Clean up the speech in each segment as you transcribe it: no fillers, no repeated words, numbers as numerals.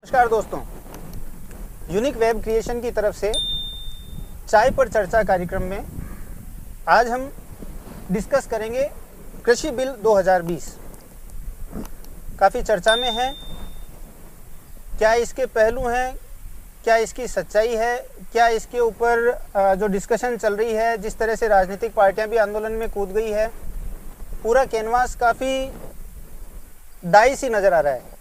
नमस्कार दोस्तों, unique web creation की तरफ से चाय पर चर्चा कार्यक्रम में आज हम डिस्कस करेंगे कृषि बिल 2020। काफ़ी चर्चा में है। क्या इसके पहलू हैं, क्या इसकी सच्चाई है, क्या इसके ऊपर जो डिस्कशन चल रही है, जिस तरह से राजनीतिक पार्टियां भी आंदोलन में कूद गई है, पूरा कैनवास काफ़ी डाई सी नज़र आ रहा है।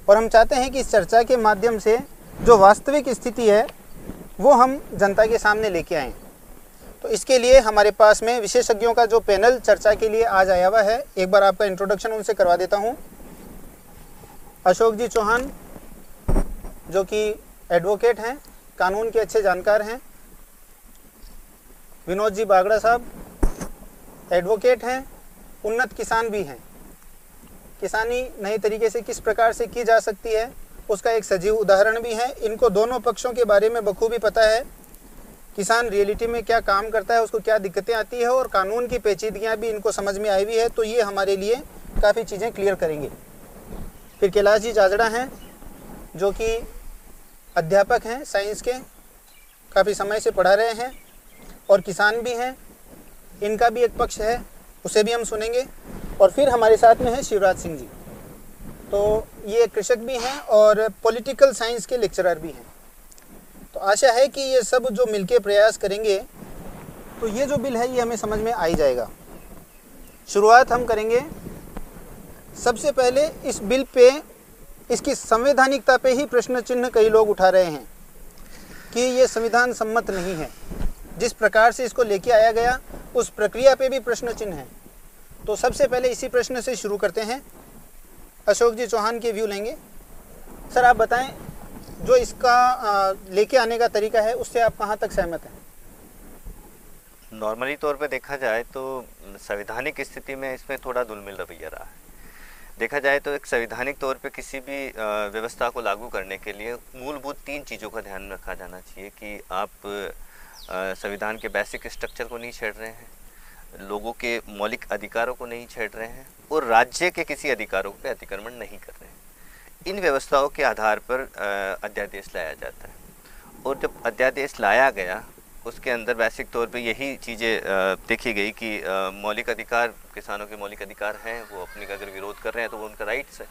और हम चाहते हैं कि इस चर्चा के माध्यम से जो वास्तविक स्थिति है वो हम जनता के सामने लेके आएँ। तो इसके लिए हमारे पास में विशेषज्ञों का जो पैनल चर्चा के लिए आज आया हुआ है, एक बार आपका इंट्रोडक्शन उनसे करवा देता हूँ। अशोक जी चौहान, जो कि एडवोकेट हैं, कानून के अच्छे जानकार हैं। विनोद जी बागड़ा साहब एडवोकेट हैं, उन्नत किसान भी हैं। किसानी नए तरीके से किस प्रकार से की जा सकती है उसका एक सजीव उदाहरण भी है। इनको दोनों पक्षों के बारे में बखूबी पता है। किसान रियलिटी में क्या काम करता है, उसको क्या दिक्कतें आती है, और कानून की पेचीदगियां भी इनको समझ में आई हुई है। तो ये हमारे लिए काफ़ी चीज़ें क्लियर करेंगे। फिर कैलाश जी जाजड़ा हैं, जो कि अध्यापक हैं साइंस के, काफ़ी समय से पढ़ा रहे हैं और किसान भी हैं। इनका भी एक पक्ष है, उसे भी हम सुनेंगे। और फिर हमारे साथ में है शिवराज सिंह जी, तो ये कृषक भी हैं और पॉलिटिकल साइंस के लेक्चरर भी हैं। तो आशा है कि ये सब जो मिलके प्रयास करेंगे तो ये जो बिल है ये हमें समझ में आ ही जाएगा। शुरुआत हम करेंगे सबसे पहले इस बिल पे, इसकी संवैधानिकता पे ही प्रश्न चिन्ह कई लोग उठा रहे हैं कि ये संविधान सम्मत नहीं है। जिस प्रकार से इसको लेके आया गया उस प्रक्रिया पे भी प्रश्न चिन्ह है। तो सबसे पहले इसी प्रश्न से शुरू करते हैं। अशोक जी चौहान के व्यू लेंगे। सर आप बताएं, जो इसका लेके आने का तरीका है उससे आप कहां तक सहमत हैं? नॉर्मली तौर पे देखा जाए तो संवैधानिक स्थिति में इसमें थोड़ा दुलमिल रवैया रहा है। देखा जाए तो एक संवैधानिक तौर पे किसी भी व्यवस्था को लागू करने के लिए मूलभूत 3 चीज़ों का ध्यान रखा जाना चाहिए कि आप संविधान के बेसिक स्ट्रक्चर को नहीं छेड़ रहे हैं, लोगों के मौलिक अधिकारों को नहीं छेड़ रहे हैं, और राज्य के किसी अधिकारों पे अतिक्रमण नहीं कर रहे हैं। इन व्यवस्थाओं के आधार पर अध्यादेश लाया जाता है। और जब अध्यादेश लाया गया उसके अंदर बेसिक तौर पे यही चीज़ें देखी गई कि मौलिक अधिकार, किसानों के मौलिक अधिकार हैं, वो अपनी अगर विरोध कर रहे हैं तो वो उनका राइट्स है,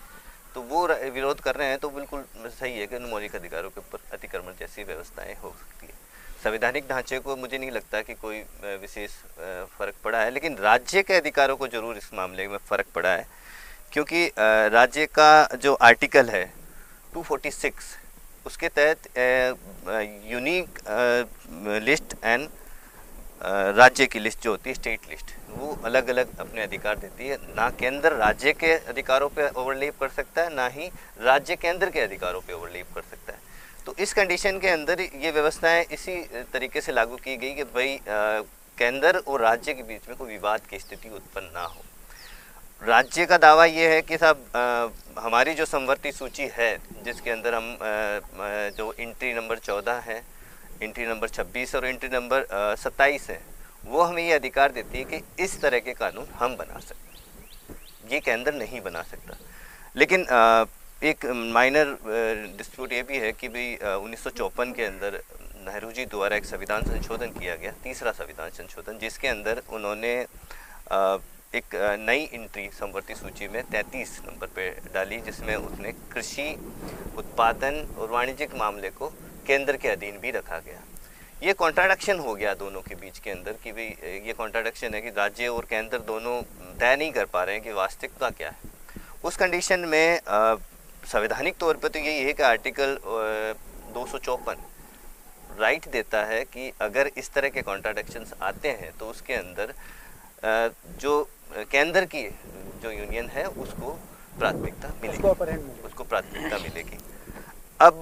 तो वो विरोध कर रहे हैं तो बिल्कुल सही है कि उन मौलिक अधिकारों के ऊपर अतिक्रमण जैसी व्यवस्थाएँ हो सकती है। संवैधानिक ढांचे को मुझे नहीं लगता कि कोई विशेष फ़र्क पड़ा है, लेकिन राज्य के अधिकारों को ज़रूर इस मामले में फ़र्क पड़ा है, क्योंकि राज्य का जो आर्टिकल है 246 उसके तहत यूनिक लिस्ट एंड राज्य की लिस्ट जो होती है, स्टेट लिस्ट, वो अलग अलग अपने अधिकार देती है। ना केंद्र राज्य के अधिकारों पे ओवरलैप कर सकता है, ना ही राज्य केंद्र के अधिकारों पे ओवरलैप कर सकता है। तो इस कंडीशन के अंदर ये व्यवस्थाएं इसी तरीके से लागू की गई कि भाई केंद्र और राज्य के बीच में कोई विवाद की स्थिति उत्पन्न ना हो। राज्य का दावा ये है कि साहब हमारी जो समवर्ती सूची है, जिसके अंदर हम जो एंट्री नंबर 14 है, एंट्री नंबर 26 और एंट्री नंबर 27 है, वो हमें ये अधिकार देती है कि इस तरह के कानून हम बना सकते हैं, ये केंद्र नहीं बना सकता। लेकिन एक माइनर डिस्प्यूट ये भी है कि भाई 1954 के अंदर नेहरू जी द्वारा एक संविधान संशोधन किया गया, तीसरा संविधान संशोधन, जिसके अंदर उन्होंने एक नई एंट्री समवर्ती सूची में 33 नंबर पे डाली, जिसमें उसने कृषि उत्पादन और वाणिज्यिक मामले को केंद्र के अधीन भी रखा गया। ये कॉन्ट्राडिक्शन हो गया दोनों के बीच के अंदर कि भाई ये कॉन्ट्राडिक्शन है कि राज्य और केंद्र दोनों तय नहीं कर पा रहे हैं कि वास्तविकता क्या है। उस कंडीशन में संवैधानिक तौर पर तो यही है कि आर्टिकल 254 राइट देता है कि अगर इस तरह के कॉन्ट्राडिक्शंस आते हैं तो उसके अंदर जो केंद्र की जो यूनियन है उसको प्राथमिकता मिलेगी, उसको प्राथमिकता मिलेगी। अब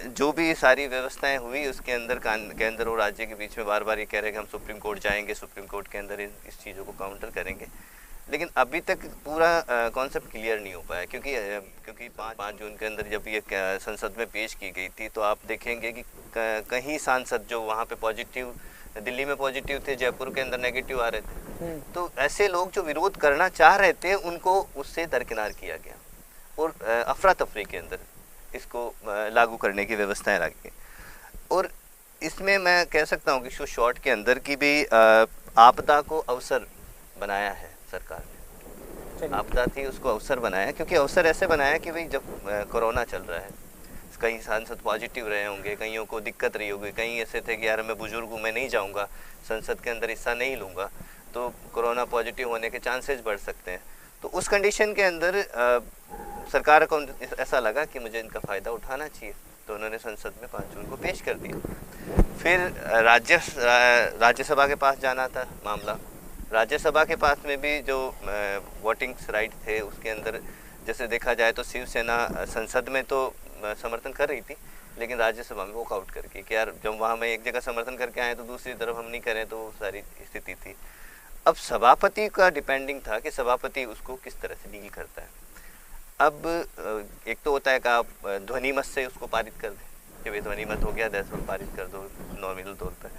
जो भी सारी व्यवस्थाएं हुई उसके अंदर केंद्र और राज्य के बीच में बार बार ये कह रहे हैं कि हम सुप्रीम कोर्ट जाएंगे, सुप्रीम कोर्ट के अंदर इस चीज़ों को काउंटर करेंगे, लेकिन अभी तक पूरा कॉन्सेप्ट क्लियर नहीं हो पाया, क्योंकि 5 जून के अंदर जब ये संसद में पेश की गई थी तो आप देखेंगे कि कहीं सांसद जो वहाँ पे पॉजिटिव, दिल्ली में पॉजिटिव थे, जयपुर के अंदर नेगेटिव आ रहे थे, तो ऐसे लोग जो विरोध करना चाह रहे थे उनको उससे दरकिनार किया गया और अफरा तफरी के अंदर इसको लागू करने की व्यवस्थाएं लागी। और इसमें मैं कह सकता हूँ कि शो शॉर्ट के अंदर की भी आपदा को अवसर बनाया है सरकार ने। आपदा थी उसको अवसर बनाया, क्योंकि अवसर ऐसे बनाया कि भाई जब कोरोना चल रहा है, कई सांसद पॉजिटिव रहे होंगे, कईयों को दिक्कत रही होगी, कई ऐसे थे कि यार मैं बुजुर्ग हूँ, मैं नहीं जाऊँगा संसद के अंदर, हिस्सा नहीं लूँगा, तो कोरोना पॉजिटिव होने के चांसेस बढ़ सकते हैं। तो उस कंडीशन के अंदर सरकार को ऐसा लगा कि मुझे इनका फ़ायदा उठाना चाहिए, तो उन्होंने संसद में 5 जून को पेश कर दिया। फिर राज्यसभा के पास जाना था मामला। राज्यसभा के पास में भी जो वोटिंग राइट थे उसके अंदर जैसे देखा जाए तो शिवसेना संसद में तो समर्थन कर रही थी, लेकिन राज्यसभा में वॉकआउट करके कि यार जब वहाँ में एक जगह समर्थन करके आए तो दूसरी तरफ हम नहीं करें, तो वो सारी स्थिति थी। अब सभापति का डिपेंडिंग था कि सभापति उसको किस तरह से डील करता है। अब एक तो होता है कि आप ध्वनि मत से उसको पारित कर दें कि भाई ध्वनि मत हो गया 10 वोट पारित कर दो नॉमिनल तौर पर,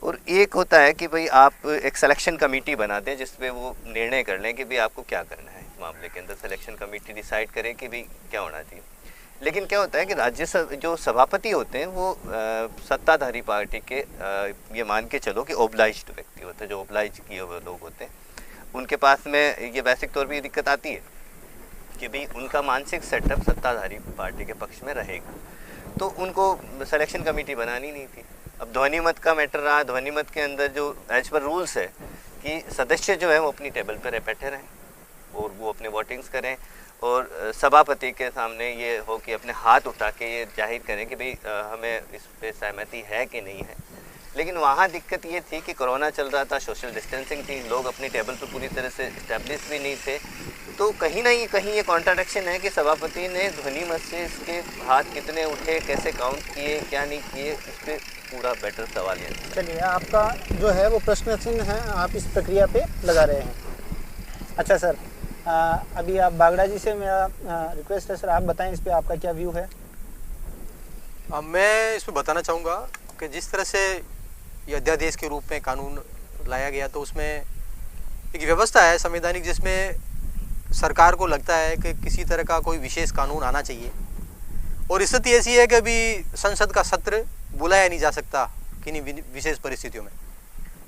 और एक होता है कि भाई आप एक सिलेक्शन कमेटी बना दें जिसपे वो निर्णय कर लें कि भाई आपको क्या करना है इस मामले के अंदर। सिलेक्शन कमेटी डिसाइड करे कि भाई क्या होना चाहिए। लेकिन क्या होता है कि राज्यसभा जो सभापति होते हैं वो सत्ताधारी पार्टी के ये मान के चलो कि ओब्लाइज्ड व्यक्ति होते हैं, जो ओब्लाइज किए हुए लोग होते हैं, उनके पास में ये बेसिक तौर पर दिक्कत आती है कि भाई उनका मानसिक सेटअप सत्ताधारी पार्टी के पक्ष में रहेगा, तो उनको सिलेक्शन कमेटी बनानी नहीं थी। अब ध्वनि मत का मैटर रहा। ध्वनि मत के अंदर जो एज पर रूल्स है कि सदस्य जो है वो अपनी टेबल पर बैठे रहें और वो अपने वोटिंग्स करें, और सभापति के सामने ये हो कि अपने हाथ उठा के ये जाहिर करें कि भाई हमें इस पे सहमति है कि नहीं है। लेकिन वहाँ दिक्कत ये थी कि कोरोना चल रहा था, सोशल डिस्टेंसिंग थी, लोग अपनी टेबल पर पूरी तरह से इस्टेब्लिश भी नहीं थे, तो कहीं ना कहीं ये कॉन्ट्राडिक्शन है कि सभापति ने ध्वनि मत से इसके हाथ कितने उठे, कैसे काउंट किए, क्या नहीं किए, इस पर पूरा बेटर सवाल है। चलिए, आपका जो है वो प्रश्न चिन्ह है, आप इस प्रक्रिया पे लगा रहे हैं। अच्छा सर, अभी आप बागड़ा जी से मेरा रिक्वेस्ट है सर, आप बताएं इस पे आपका क्या व्यू है। मैं इस पर बताना चाहूँगा कि जिस तरह से ये अध्यादेश के रूप में कानून लाया गया, तो उसमें एक व्यवस्था है संवैधानिक जिसमें सरकार को लगता है कि किसी तरह का कोई विशेष कानून आना चाहिए, और स्थिति ऐसी है कि अभी संसद का सत्र बुलाया नहीं जा सकता किन्हीं विशेष परिस्थितियों में,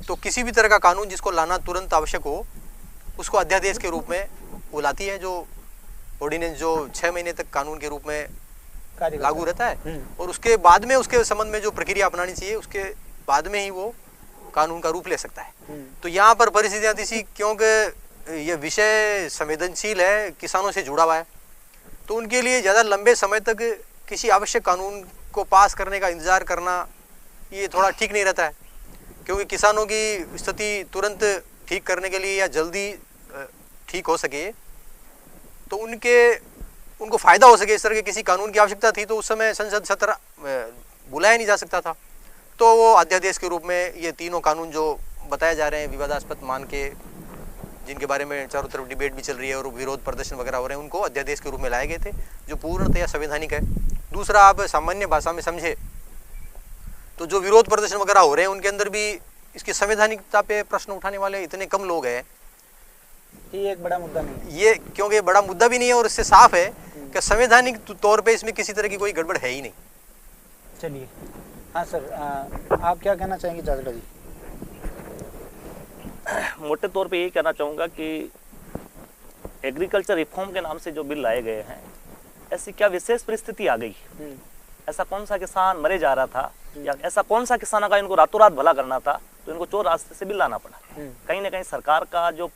तो किसी भी तरह का कानून जिसको लाना तुरंत आवश्यक हो उसको अध्यादेश के रूप में वो लाती है, जो ऑर्डिनेंस जो 6 महीने तक कानून के रूप में लागू रहता है, और उसके बाद में उसके संबंध में जो प्रक्रिया अपनानी चाहिए उसके बाद में ही वो कानून का रूप ले सकता है। तो यहाँ पर परिस्थितियाँ थी, क्योंकि ये विषय संवेदनशील है, किसानों से जुड़ा हुआ है, तो उनके लिए ज़्यादा लंबे समय तक किसी आवश्यक कानून को पास करने का इंतज़ार करना ये थोड़ा ठीक नहीं रहता है, क्योंकि किसानों की स्थिति तुरंत ठीक करने के लिए या जल्दी ठीक हो सके, तो उनको फ़ायदा हो सके इस तरह के किसी कानून की आवश्यकता थी, तो उस समय संसद सत्र बुलाया नहीं जा सकता था, तो वो अध्यादेश के रूप में ये तीनों कानून जो बताए जा रहे हैं विवादास्पद मान के, जिनके बारे में चारों तरफ डिबेट भी चल रही है और विरोध प्रदर्शन वगैरह हो रहे हैं, उनको अध्यादेश के रूप में लाए गए थे, जो पूर्णतया संवैधानिक है। दूसरा, आप सामान्य भाषा में समझे तो जो विरोध प्रदर्शन वगैरह हो रहे हैं उनके अंदर भी इसकी संवैधानिकता पे प्रश्न उठाने वाले इतने कम लोग हैं, ये एक बड़ा मुद्दा नहीं है। ये क्योंकि बड़ा मुद्दा भी नहीं है, और इससे साफ है कि संवैधानिक तौर पे इसमें किसी तरह की कोई गड़बड़ है ही नहीं। चलिए, हाँ सर, आप क्या कहना चाहेंगे जागड़ा जी। मोटे तौर पे यही कहना चाहूँगा कि एग्रीकल्चर रिफॉर्म के नाम से जो बिल लाए गए हैं, ऐसी क्या विशेष परिस्थिति आ गई, ऐसा कौन सा किसान मरे जा रहा था, या ऐसा कौन सा किसान का इनको रातों रात भला करना था तो इनको चोर रास्ते से बिल लाना पड़ा। कहीं ना कहीं सरकार का जो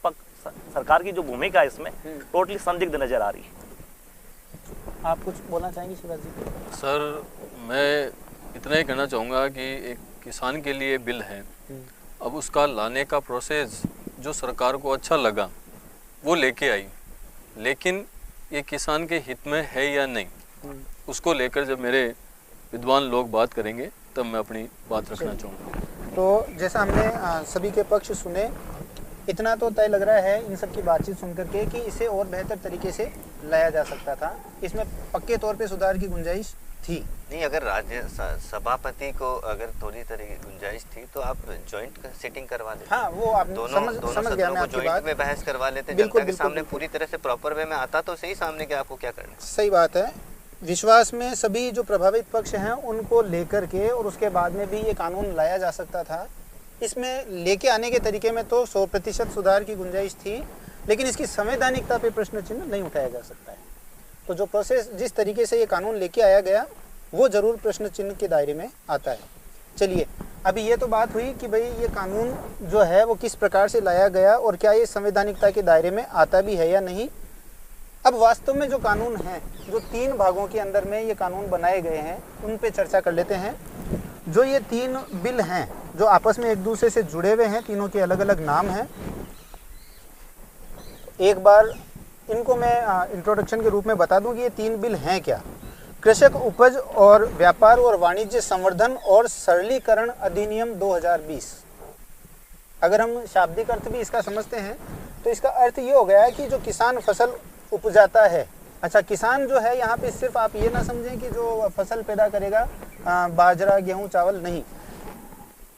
सरकार की जो भूमिका है इसमें टोटली संदिग्ध नजर आ रही है। आप कुछ बोलना चाहेंगे शिवराज जी। सर, मैं इतना ही कहना चाहूँगा कि एक किसान के लिए बिल है, अब उसका लाने का प्रोसेस जो सरकार को अच्छा लगा वो लेके आई, लेकिन ये किसान के हित में है या नहीं, उसको लेकर जब मेरे विद्वान लोग बात करेंगे तब मैं अपनी बात रखना चाहूँगा। तो जैसा हमने सभी के पक्ष सुने, इतना तो तय लग रहा है इन सब की बातचीत सुन करके कि इसे और बेहतर तरीके से लाया जा सकता था, इसमें पक्के तौर पे सुधार की गुंजाइश थी। नहीं, अगर राज्य सभापति को अगर थोड़ी तरह की गुंजाइश थी तो आप जॉइंट सिटिंग करवा देते। हाँ, वो आप दोनों सदनों को जॉइंट में बहस करवा लेते, जनता के सामने पूरी तरह से प्रॉपर वे में आता तो सही सामने कि आपको क्या करना है। सही बात है, विश्वास में सभी जो प्रभावित पक्ष हैं उनको लेकर के और उसके बाद में भी ये कानून लाया जा सकता था। इसमें लेके आने के तरीके में तो 100% सुधार की गुंजाइश थी, लेकिन इसकी संवैधानिकता पे प्रश्न चिन्ह नहीं उठाया जा सकता है। तो जो प्रोसेस जिस तरीके से ये कानून लेके आया गया वो ज़रूर प्रश्न चिन्ह के दायरे में आता है। चलिए, अभी ये तो बात हुई कि भाई ये कानून जो है वो किस प्रकार से लाया गया और क्या ये संवैधानिकता के दायरे में आता भी है या नहीं। अब वास्तव में जो कानून हैं, जो 3 भागों के अंदर में ये कानून बनाए गए हैं, उन पे चर्चा कर लेते हैं। जो ये 3 बिल हैं जो आपस में एक दूसरे से जुड़े हुए हैं, तीनों के अलग अलग नाम हैं। एक बार इनको मैं इंट्रोडक्शन के रूप में बता दूं कि ये 3 बिल हैं क्या। कृषक उपज और व्यापार और वाणिज्य संवर्धन और सरलीकरण अधिनियम 2020। अगर हम शाब्दिक अर्थ भी इसका समझते हैं तो इसका अर्थ ये हो गया है कि जो किसान फसल उपजाता है। अच्छा, किसान जो है यहाँ पे सिर्फ आप ये ना समझें कि जो फसल पैदा करेगा बाजरा, गेहूँ, चावल, नहीं,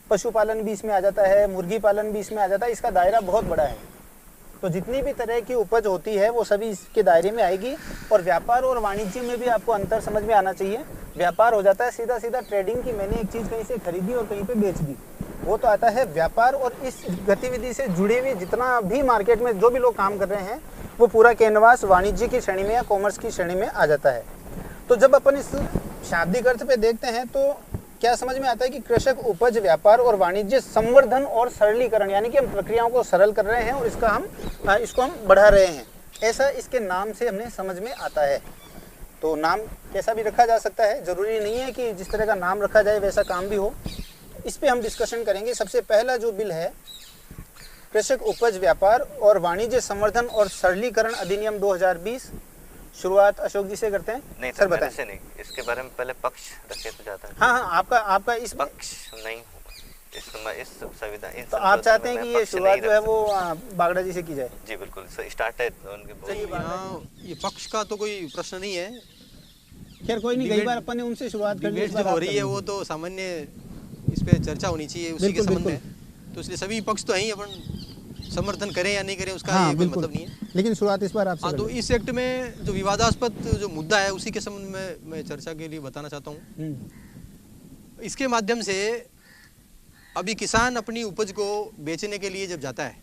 पशुपालन भी इसमें आ जाता है, मुर्गी पालन भी इसमें आ जाता है। इसका दायरा बहुत बड़ा है। तो जितनी भी तरह की उपज होती है वो सभी इसके दायरे में आएगी। और व्यापार और वाणिज्य में भी आपको अंतर समझ में आना चाहिए। व्यापार हो जाता है सीधा सीधा ट्रेडिंग की, मैंने एक चीज़ कहीं से खरीदी और कहीं पे बेच दी, वो तो आता है व्यापार। और इस गतिविधि से जुड़े हुए जितना भी मार्केट में जो भी लोग काम कर रहे हैं वो पूरा कैनवास वाणिज्य की श्रेणी में या कॉमर्स की श्रेणी में आ जाता है। तो जब अपन इस शाब्दिक अर्थ पे देखते हैं तो क्या समझ में आता है कि कृषक उपज, व्यापार और वाणिज्य संवर्धन और सरलीकरण, यानी कि हम प्रक्रियाओं को सरल कर रहे हैं और इसको हम बढ़ा रहे हैं, ऐसा इसके नाम से हमें समझ में आता है। तो नाम कैसा भी रखा जा सकता है, ज़रूरी नहीं है कि जिस तरह का नाम रखा जाए वैसा काम भी हो। इस पे हम डिस्कशन करेंगे। सबसे पहला जो बिल है कृषक उपज, व्यापार और वाणिज्य संवर्धन और सरलीकरण अधिनियम 2020। शुरुआत अशोक जी से करते हैं। नहीं सर बताएं। से नहीं, इसके बारे में पहले पक्ष रखे तो जाता है। हाँ, आपका इस पक्ष नहीं होगा इस संविधान। तो आप चाहते हैं कि ये शुरुआत जो है वो बागड़ा जी से की जाए? जी बिल्कुल, स्टार्ट है उनके। ये पक्ष का तो कोई प्रश्न नहीं है। खैर कोई नहीं, कई बार अपन ने उनसे शुरुआत कर ली, डिबेट जो हो रही है वो तो सामान्य इस पे चर्चा होनी चाहिए उसी के संबंध में। तो इसलिए सभी पक्ष तो है ही, अपन समर्थन करें या नहीं करें उसका ये कोई मतलब नहीं है। लेकिन शुरुआत इस बार आपसे। हाँ, तो इस एक्ट में जो विवादास्पद जो मुद्दा है उसी के संबंध में मैं चर्चा के लिए बताना चाहता हूँ। इसके माध्यम से अभी किसान अपनी उपज को बेचने के लिए जब जाता है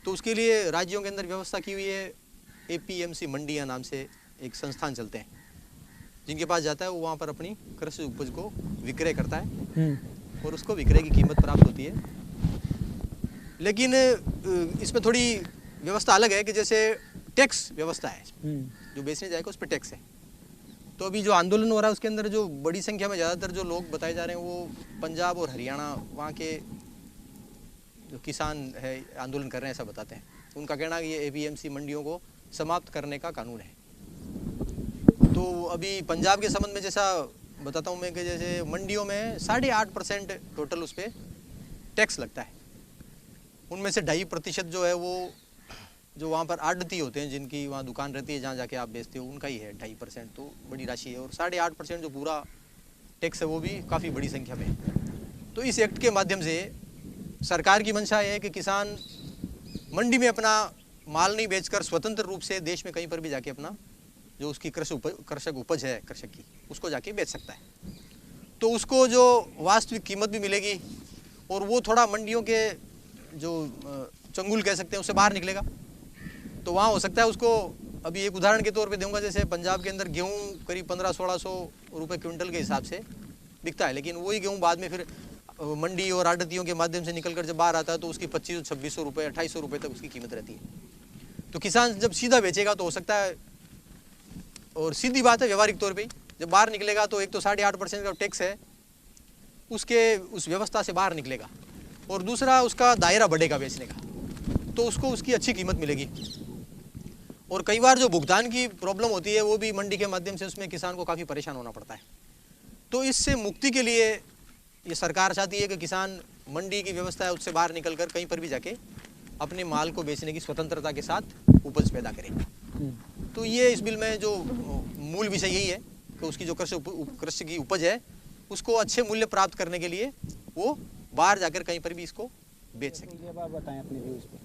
तो उसके लिए राज्यों के अंदर व्यवस्था की हुई है। APMC मंडियाँ नाम से एक संस्थान चलते हैं, जिनके पास जाता है वो वहाँ पर अपनी कृषि उपज को विक्रय करता है और उसको विक्रय की कीमत प्राप्त होती है। लेकिन इसमें थोड़ी व्यवस्था अलग है कि जैसे टैक्स व्यवस्था है, जो बेचने जाएगा उस पर टैक्स है। तो अभी जो आंदोलन हो रहा है उसके अंदर जो बड़ी संख्या में ज़्यादातर जो लोग बताए जा रहे हैं वो पंजाब और हरियाणा, वहाँ के जो किसान है आंदोलन कर रहे हैं, ऐसा बताते हैं। उनका कहना है कि ये APMC मंडियों को समाप्त करने का कानून है। तो अभी पंजाब के संबंध में जैसा बताता हूँ मैं कि जैसे मंडियों में 8.5% टोटल उस पर टैक्स लगता है। उनमें से 2.5% जो है वो जो वहाँ पर आढ़ती होते हैं, जिनकी वहाँ दुकान रहती है जहाँ जाके आप बेचते हो, उनका ही है 2.5%। तो बड़ी राशि है। और 8.5% जो पूरा टैक्स है वो भी काफ़ी बड़ी संख्या में है। तो इस एक्ट के माध्यम से सरकार की मंशा है कि किसान मंडी में अपना माल नहीं बेचकर स्वतंत्र रूप से देश में कहीं पर भी जाके अपना जो उसकी कृषक उपज है कृषक की, उसको जाके बेच सकता है। तो उसको जो वास्तविक कीमत भी मिलेगी और वो थोड़ा मंडियों के जो चंगुल कह सकते हैं उससे बाहर निकलेगा। तो वहाँ हो सकता है उसको, अभी एक उदाहरण के तौर पे दूंगा, जैसे पंजाब के अंदर गेहूँ करीब 1500-1600 रुपये क्विंटल के हिसाब से बिकता है, लेकिन वही गेहूँ बाद में फिर मंडी और आढ़तियों के माध्यम से निकलकर जब बाहर आता है तो उसकी 2500-2600 रुपये 2800 रुपये तक उसकी कीमत रहती है। तो किसान जब सीधा बेचेगा तो हो सकता है, और सीधी बात है व्यवहारिक तौर पर, जब बाहर निकलेगा तो एक तो 8.5% का टैक्स है उसके उस व्यवस्था से बाहर निकलेगा, और दूसरा उसका दायरा बढ़ेगा बेचने का, तो उसको उसकी अच्छी कीमत मिलेगी। और कई बार जो भुगतान की प्रॉब्लम होती है वो भी मंडी के माध्यम से उसमें किसान को काफ़ी परेशान होना पड़ता है। तो इससे मुक्ति के लिए ये सरकार चाहती है कि किसान मंडी की व्यवस्था है उससे बाहर निकलकर कहीं पर भी जाके अपने माल को बेचने की स्वतंत्रता के साथ उपज पैदा करें। तो ये इस बिल में जो मूल विषय यही है कि उसकी जो कृषि की उपज है उसको अच्छे मूल्य प्राप्त करने के लिए वो बाहर जाकर कहीं पर भी इसको बेच सकें। अब आप बताएं अपने व्यूज पे।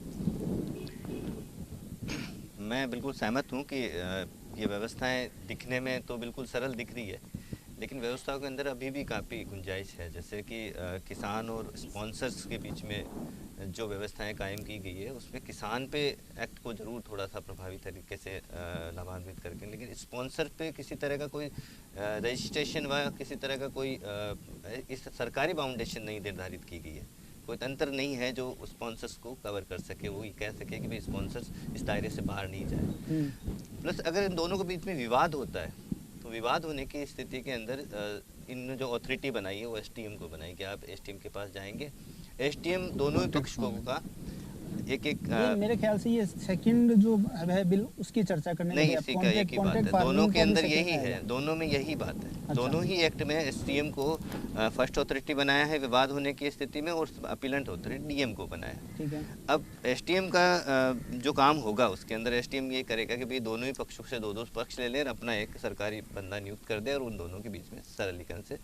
मैं बिल्कुल सहमत हूँ कि ये व्यवस्थाएं दिखने में तो बिल्कुल सरल दिख रही है, लेकिन व्यवस्थाओं के अंदर अभी भी काफ़ी गुंजाइश है। जैसे कि किसान और स्पॉन्सर्स के बीच में जो व्यवस्थाएं कायम की गई है, उसमें किसान पे एक्ट को ज़रूर थोड़ा सा प्रभावी तरीके से लाभान्वित करके, लेकिन स्पॉन्सर पे किसी तरह का कोई रजिस्ट्रेशन व किसी तरह का कोई इस सरकारी बाउंडेशन नहीं निर्धारित की गई है। कोई तंत्र नहीं है जो स्पॉन्सर्स को कवर कर सके, वो ये कह सके कि भाई स्पॉन्सर्स इस दायरे से बाहर नहीं जाए। प्लस अगर इन दोनों के बीच में विवाद होता है, तो विवाद होने की स्थिति के अंदर इन जो अथॉरिटी बनाई है वो एसटीएम को बनाई कि आप एसटीएम के पास जाएंगे। एसटीएम दोनों पक्षों का एक मेरे ख्याल से ये सेकंड जो है बिल उसकी चर्चा करने नहीं, इसी का एक ही बात है, दोनों के अंदर यही है, दोनों में यही बात है। अच्छा। दोनों ही एक्ट में एसटीएम को फर्स्ट अथॉरिटी बनाया है विवाद होने की स्थिति में, और अपीलेंट अथॉरिटी डीएम को बनाया है। ठीक है। अब एसटीएम का जो काम होगा उसके अंदर एसटीएम ये करेगा कि भाई दोनों ही पक्षों से दो पक्ष ले ले और अपना एक सरकारी बंदा नियुक्त कर दे और उन दोनों के बीच में सरलीकरण से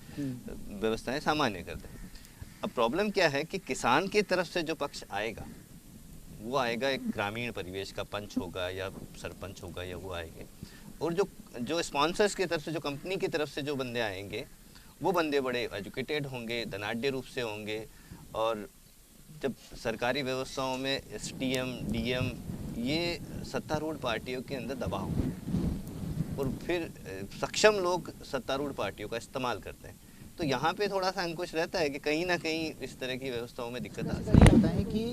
व्यवस्थाएं सामान्य कर दे। अब प्रॉब्लम क्या है कि किसान की तरफ से जो पक्ष आएगा वो आएगा एक ग्रामीण परिवेश का पंच होगा या सरपंच होगा या वो आएंगे, और जो स्पॉन्सर्स की तरफ से, जो कंपनी की तरफ से जो बंदे आएंगे वो बंदे बड़े एजुकेटेड होंगे, धनाढ्य रूप से होंगे। और जब सरकारी व्यवस्थाओं में एसटीएम डीएम ये सत्तारूढ़ पार्टियों के अंदर दबाव, और फिर सक्षम लोग सत्तारूढ़ पार्टियों का इस्तेमाल करते हैं, तो यहाँ पे थोड़ा सा अंकुश रहता है कि कहीं ना कहीं इस तरह की व्यवस्थाओं में दिक्कत आ सकती है। बताएं कि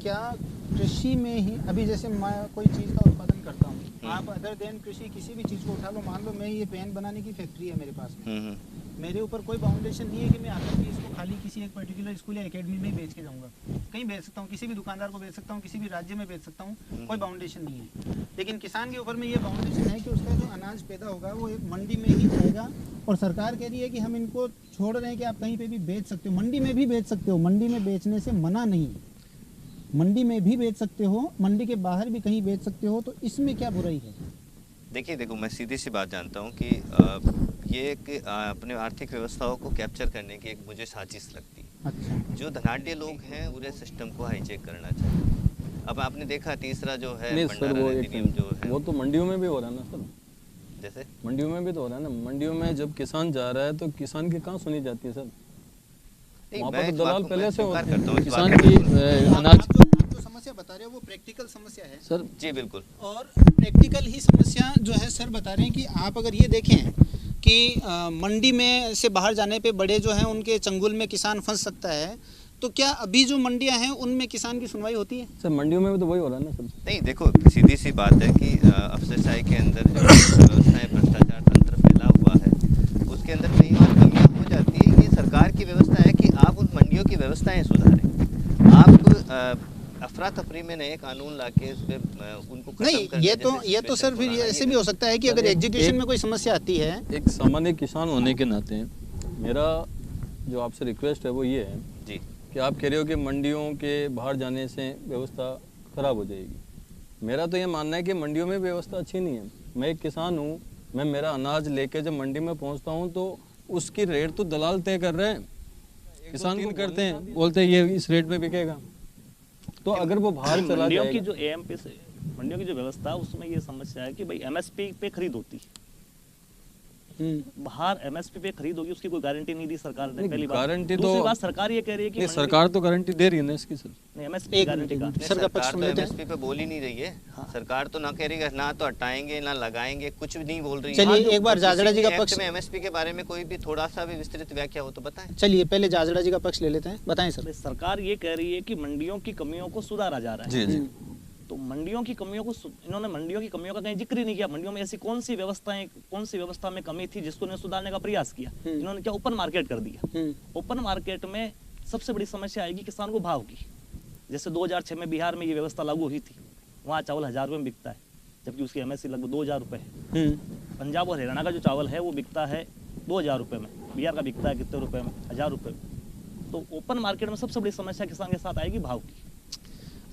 क्या कृषि में ही अभी जैसे मैं कोई चीज़ का उत्पादन करता हूँ, आप अदर देन कृषि किसी भी चीज़ को उठा लो, मान लो मैं ये पेन बनाने की फैक्ट्री है मेरे पास में, मेरे ऊपर कोई बाउंडेशन नहीं है कि मैं आकर के इसको खाली किसी एक पर्टिकुलर स्कूल या एकेडमी में बेच के जाऊँगा। कहीं बेच सकता हूँ, किसी भी दुकानदार को बेच सकता हूँ, किसी भी राज्य में बेच सकता हूँ, कोई बाउंडेशन नहीं है। लेकिन किसान के ऊपर में ये बाउंडेशन है कि उसका जो अनाज पैदा होगा वो एक मंडी में ही जाएगा, और सरकार कह रही है कि हम इनको छोड़ रहे हैं कि आप कहीं पे भी बेच सकते हो, मंडी में भी बेच सकते हो, मंडी में बेचने से मना नहीं है, मंडी में भी बेच सकते हो, मंडी के बाहर भी कहीं बेच सकते हो, तो इसमें क्या बुराई है? देखो मैं सीधी सी बात जानता हूँ कि ये एक अपने आर्थिक व्यवस्थाओं को कैप्चर करने की एक मुझे साजिश लगती है। अच्छा। जो धनाढ्य लोग हैं पूरे सिस्टम को हाईचेक करना चाहिए। अब आपने देखा तीसरा जो है अधिनियम जो है वो तो मंडियों में भी हो रहा है ना सर, जैसे मंडियों में भी तो हो रहा है ना। मंडियों में जब किसान जा रहा है तो किसान की कहाँ सुनी जाती है सर, वहाँ पर तो दलाल पहले से होते हैं। किसान की अनाज जो समस्या बता रहे हो वो प्रैक्टिकल समस्या है सर। जी बिल्कुल, और प्रैक्टिकल ही समस्या जो है सर बता रहे हैं कि आप अगर ये देखें कि मंडी में से बाहर जाने पे बड़े जो हैं उनके चंगुल में किसान फंस सकता है, तो क्या अभी जो मंडियां हैं उनमें किसान की सुनवाई होती है? सर मंडियों में भी तो वही हो रहा है ना सर। नहीं देखो सीधी सी बात है कि अफसरशाही के अंदर जो व्यवस्थाएं भ्रष्टाचार तंत्र फैला हुआ है उसके अंदर कई बार कमियां हो जाती है। ये सरकार की व्यवस्था है कि आप उन मंडियों की व्यवस्थाएं सुधारें। आप अफरा तफरी में नए कानून लाके उस पे उनको नहीं, ये तो सर फिर ऐसे भी हो सकता है कि अगर एग्जीक्यूशन में कोई समस्या आती है। एक सामान्य किसान होने के नाते मेरा जो आपसे रिक्वेस्ट है वो ये है जी कि आप कह रहे हो कि मंडियों के बाहर जाने से व्यवस्था खराब हो जाएगी। मेरा तो ये मानना है कि मंडियों में व्यवस्था अच्छी नहीं है। मैं एक किसान हूँ, मैं मेरा अनाज लेके जब मंडी में पहुँचता हूँ तो उसकी रेट तो दलाल तय कर रहे हैं, किसान को करते हैं, बोलते हैं ये इस रेट पे बिकेगा। तो अगर वो बाहर चला मंडियों की जाएगा, जो एएमपी से मंडियों की जो व्यवस्था है उसमें ये समस्या है कि भाई एमएसपी पे खरीद होती है, बाहर एमएसपी पे खरीद होगी उसकी कोई गारंटी नहीं दी सरकार ने। पहली बात, गारंटी दूसरी तो बात सरकार ये कह रही है कि सरकार तो गारंटी दे रही है ना इसकी सर। नहीं एमएसपी गारंटी का सर का पक्ष सरकार तो समझते हैं। एमएसपी पे बोल ही नहीं रही है। सरकार तो ना कह रही है ना तो हटाएंगे ना लगाएंगे, कुछ भी नहीं बोल रही है। चलिए एक बार जाजड़ा जी का पक्ष में एमएसपी के बारे में कोई भी थोड़ा सा भी विस्तृत व्याख्या हो तो बताएं। चलिए पहले जाजड़ा जी का पक्ष ले लेते हैं, बताएं सर। सरकार ये कह रही है कि मंडियों की कमियों को सुधारा जा रहा है। जी जी। तो मंडियों की कमियों को इन्होंने मंडियों की कमियों का कहीं जिक्र ही नहीं किया। मंडियों में ऐसी कौन सी व्यवस्था में कमी थी जिसको इन्होंने सुधारने का प्रयास किया? इन्होंने क्या ओपन मार्केट कर दिया। ओपन मार्केट में सबसे बड़ी समस्या आएगी किसान को भाव की। जैसे 2006 में बिहार में ये व्यवस्था लागू हुई थी, वहाँ चावल 1000 रुपये में बिकता है जबकि उसकी एमएसपी लगभग 2000 रुपये है। पंजाब और हरियाणा का जो चावल है वो बिकता है 2000 रुपये में, बिहार का बिकता है कितने रुपये में? 1000 रुपये में। तो ओपन मार्केट में सबसे बड़ी समस्या किसान के साथ आएगी भाव की।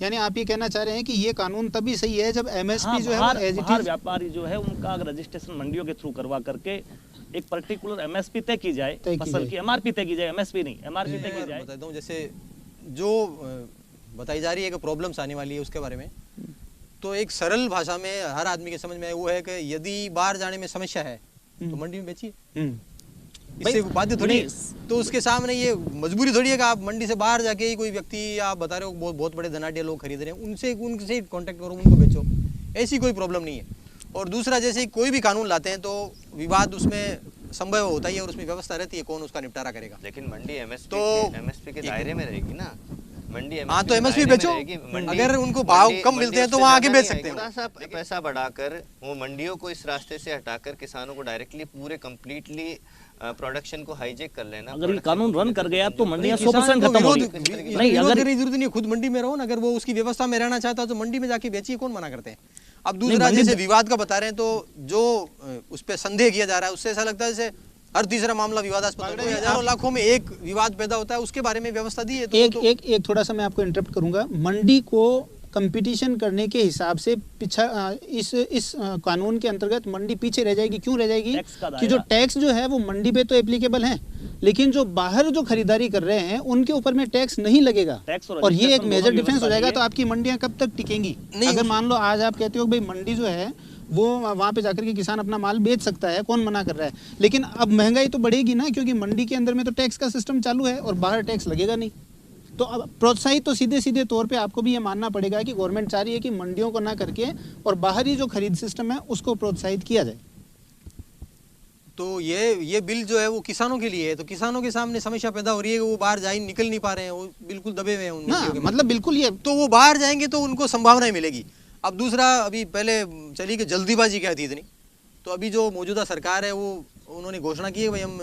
यानी आप ये कहना चाह रहे हैं कि ये कानून तभी सही है जब एमएसपी जो है बाहर व्यापारी जो है उनका रजिस्ट्रेशन मंडियों के थ्रू करवा करके एक पर्टिकुलर एमएसपी तय की जाए, फसल की एमआरपी तय की जाए, एमएसपी नहीं एमआरपी तय की जाए। बताता हूँ, जैसे जो बताई जा रही है कि प्रॉब्लम्स आने वाली है उसके बारे में, तो एक सरल भाषा में हर आदमी के समझ में वो है कि यदि बाहर जाने में समस्या है तो मंडी में बेचिए, इससे बाध्य थोड़ी है। तो उसके सामने ये मजबूरी थोड़ी है कि आप मंडी से बाहर जाके ही कोई व्यक्ति आप बता रहे हो बहुत बड़े धनाढ़ लोग खरीद रहे हैं उनसे कांटेक्ट करो, उनको बेचो, ऐसी कोई प्रॉब्लम नहीं है। और दूसरा, जैसे कोई भी कानून लाते हैं तो विवाद उसमें संभव होता ही है और उसमें व्यवस्था रहती है कौन उसका निपटारा करेगा। लेकिन मंडी एमएसपी तो एमएसपी के दायरे में रहेगी ना, मंडी हाँ तो एमएसपी बेचो, अगर उनको भाव कम मिलते हैं तो वहाँ आके बेच सकते हैं। थोड़ा सा पैसा बढ़ाकर वो मंडियों को इस रास्ते से हटाकर किसानों को डायरेक्टली पूरे कंप्लीटली प्रोडक्शन को हाईजेक कर लेना। अगर ये कानून रन कर गया तो मंडियां 100% किसान को खत्म होगी। नहीं, नहीं, अगर अगर जरूरत नहीं है, खुद मंडी में रहो ना, अगर वो उसकी व्यवस्था में रहना चाहता है तो मंडी में जाके बेचिए, कौन मना करते हैं। अब दूसरा, जैसे विवाद का बता रहे हैं तो जो उस पर संदेह किया जा रहा है उससे ऐसा लगता है जैसे हर तीसरा मामला विवादास्पद है, हजारों लाखों में एक विवाद पैदा होता है, उसके बारे में व्यवस्था दी है। तो एक थोड़ा सा मैं आपको इंटरप्ट करूंगा। मंडी को कंपटीशन करने के हिसाब से इस कानून के अंतर्गत मंडी पीछे रह जाएगी। क्यों रह जाएगी? कि जो टैक्स जो है वो मंडी पे तो एप्लीकेबल है, लेकिन जो बाहर जो खरीदारी कर रहे हैं उनके ऊपर में टैक्स नहीं लगेगा, और ये एक मेजर डिफरेंस हो जाएगा। तो आपकी मंडियां कब तक टिकेंगी? अगर मान लो आज आप कहते हो भाई मंडी जो है वो वहाँ पे जाकर के किसान अपना माल बेच सकता है, कौन मना कर रहा है, लेकिन अब महंगाई तो बढ़ेगी ना, क्योंकि मंडी के अंदर में तो टैक्स का सिस्टम चालू है और बाहर टैक्स लगेगा नहीं। तो अब प्रोत्साहित तो सीधे सीधे तौर पे आपको भी ये मानना पड़ेगा कि गवर्नमेंट चाह रही है कि मंडियों को ना करके और बाहरी जो खरीद सिस्टम है उसको प्रोत्साहित किया जाए। तो ये बिल जो है वो किसानों के लिए है, तो किसानों के सामने समस्या पैदा हो रही है कि वो बाहर जा निकल नहीं पा रहे हैं, वो बिल्कुल दबे हुए हैं ना, मतलब बिल्कुल ये तो वो बाहर जाएंगे तो उनको संभावनाएं मिलेगी। अब दूसरा, अभी पहले चली कि जल्दीबाजी क्या थी इतनी, तो अभी जो मौजूदा सरकार है वो उन्होंने घोषणा की है भाई हम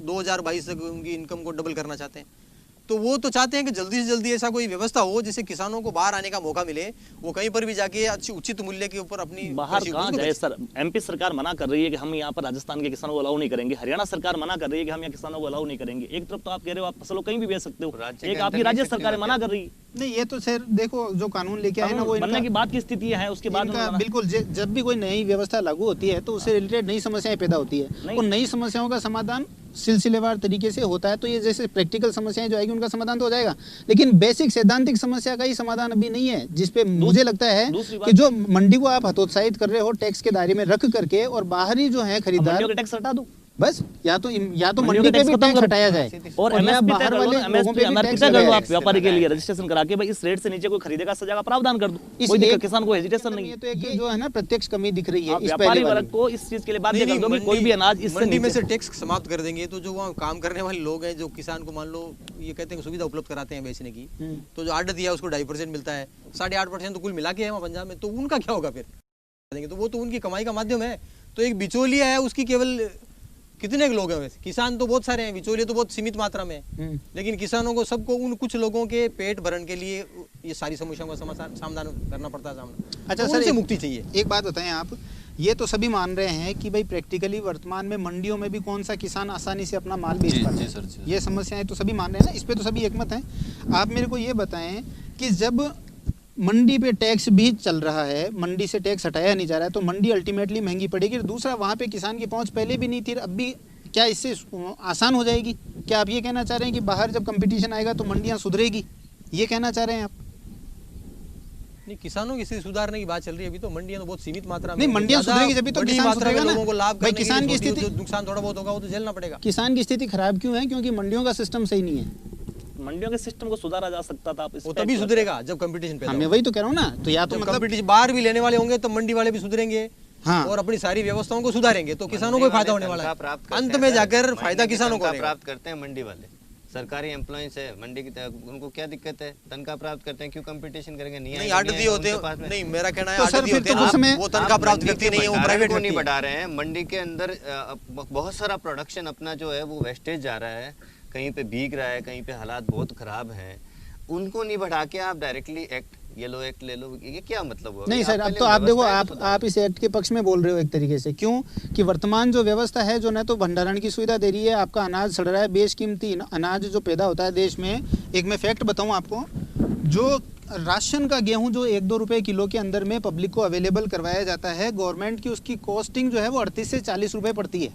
2022 तक उनकी इनकम को डबल करना चाहते हैं। तो वो तो चाहते हैं कि जल्दी से जल्दी ऐसा कोई व्यवस्था हो जिससे किसानों को बाहर आने का मौका मिले, वो कहीं पर भी जाके अच्छी उचित मूल्य के ऊपर अपनी बाहर कहाँ जाए सर। एमपी सरकार मना कर रही है कि हम यहाँ पर राजस्थान के किसानों को अलाउ नहीं करेंगे, हरियाणा सरकार मना कर रही है कि हम यहाँ किसानों को अलाउ नहीं करेंगे। एक तरफ तो आप कह रहे हो आप फसलों कहीं भी बेच सकते हो, एक आपकी राज्य सरकार मना कर रही है। नहीं, ये तो सर देखो जो कानून लेके आए ना वो बनने की बात की स्थिति है, उसके बाद बिल्कुल जब भी कोई नई व्यवस्था लागू होती है तो उससे रिलेटेड नई समस्याएं पैदा होती है, और नई समस्याओं का समाधान सिलसिलेवार तरीके से होता है। तो ये जैसे प्रैक्टिकल समस्याएं जो आएगी उनका समाधान तो हो जाएगा, लेकिन बेसिक सैद्धांतिक समस्या का ही समाधान अभी नहीं है, जिसपे मुझे लगता है कि जो मंडी को आप हतोत्साहित कर रहे हो टैक्स के दायरे में रख करके, और बाहरी जो है खरीदार टैक्स हटा दो बस, या तो मंडी पे भी टैक्स हटाया जाए और एमएसपी तय कर दो आप व्यापारी के लिए रजिस्ट्रेशन करा के भाई इस रेट से नीचे कोई खरीदेगा सजा का प्रावधान कर दो, कोई दिक्कत किसान को हेजिटेशन नहीं। ये तो एक जो है ना प्रत्यक्ष कमी दिख रही है व्यापारी वर्ग को इस चीज के लिए बाध्य कर दो कि कोई भी अनाज इससे मंडी में से टैक्स समाप्त कर देंगे तो जो वहाँ काम करने वाले लोग हैं, जो किसान को मान लो ये कहते हैं सुविधा उपलब्ध कराते हैं बेचने की, तो जो आड़त दिया उसको 2.5% मिलता है, 8.5% तो कुल मिला के है वहाँ पंजाब में, तो उनका क्या होगा फिर? तो वो तो उनकी कमाई का माध्यम है। तो एक बिचौलिया है, उसकी केवल कितने लोग हैं? वैसे किसान तो बहुत सारे हैं, बिचौलिए तो बहुत सीमित मात्रा में है, लेकिन किसानों को सबको उन कुछ लोगों के पेट भरण के लिए ये सारी समस्याओं का समाधान करना पड़ता है सामने। अच्छा सर, मुक्ति चाहिए। एक बात बताएं आप, ये तो सभी मान रहे हैं कि भाई प्रैक्टिकली वर्तमान में मंडियों में भी कौन सा किसान आसानी से अपना माल बेच पाता है, ये समस्याएं तो सभी मान रहे हैं ना, इस पे तो सभी एकमत हैं। आप मेरे को ये बताएं कि जब मंडी पे टैक्स भी चल रहा है, मंडी से टैक्स हटाया नहीं जा रहा है, तो मंडी अल्टीमेटली महंगी पड़ेगी। दूसरा, वहाँ पे किसान की पहुँच पहले भी नहीं थी, अब भी क्या इससे आसान हो जाएगी? क्या आप ये कहना चाह रहे हैं कि बाहर जब कंपटीशन आएगा तो मंडियाँ सुधरेगी, ये कहना चाह रहे हैं आप? नहीं, किसानों की स्थिति सुधारने की बात चल रही है, अभी तो मंडियां तो बहुत सीमित मात्रा में। नहीं, मंडियां सुधरेगी जब तो किसान सुधरेगा ना। लोगों को लाभ भाई किसान की स्थिति, नुकसान थोड़ा बहुत होगा वो तो झेलना पड़ेगा। किसान की स्थिति खराब क्यों है? क्योंकि मंडियों का सिस्टम सही नहीं है। मंडियों के सिस्टम को सुधारा जा सकता था, आप वो तभी सुधरेगा जब कंपटीशन पैदा होगा। मैं वही तो कह रहा हूँ ना, तो या तो मतलब कंपटीशन बाहर भी लेने वाले होंगे तो मंडी वाले भी सुधरेंगे, हाँ, और अपनी सारी व्यवस्थाओं को सुधारेंगे तो किसानों को फायदा होने वाला है। अंत में जाकर फायदा किसानों को प्राप्त करते हैं मंडी वाले, सरकारी एम्प्लॉइज है मंडी की, उनको क्या दिक्कत है? तनख्वाह प्राप्त करते हैं, क्यों कंपटीशन करेंगे? नहीं आड़ती होते हैं, नहीं मेरा कहना है आड़ती होते हैं, वो तनख्वाह प्राप्त व्यक्ति नहीं है, वो प्राइवेट को नहीं बढ़ा रहे हैं। मंडी के अंदर बहुत सारा प्रोडक्शन अपना जो है वो वेस्टेज जा रहा है, कहीं पे भीग रहा है, कहीं पे हालात बहुत खराब हैं, उनको नहीं बढ़ा के आप डायरेक्टली एक्ट येलो एक्ट ले लो, ये क्या मतलब हुआ? नहीं सर, अब तो आप देखो, आप इस एक्ट के पक्ष में बोल रहे हो एक तरीके से। क्यों? कि वर्तमान जो व्यवस्था है जो न तो भंडारण की सुविधा दे रही है, आपका अनाज सड़ रहा है, बेशकीमती अनाज जो पैदा होता है देश में। एक मैं फैक्ट बताऊं आपको, जो राशन का गेहूं जो 1-2 रुपए किलो के अंदर में पब्लिक को अवेलेबल करवाया जाता है, गवर्नमेंट की उसकी कॉस्टिंग जो है वो 38 से 40 रुपए पड़ती है,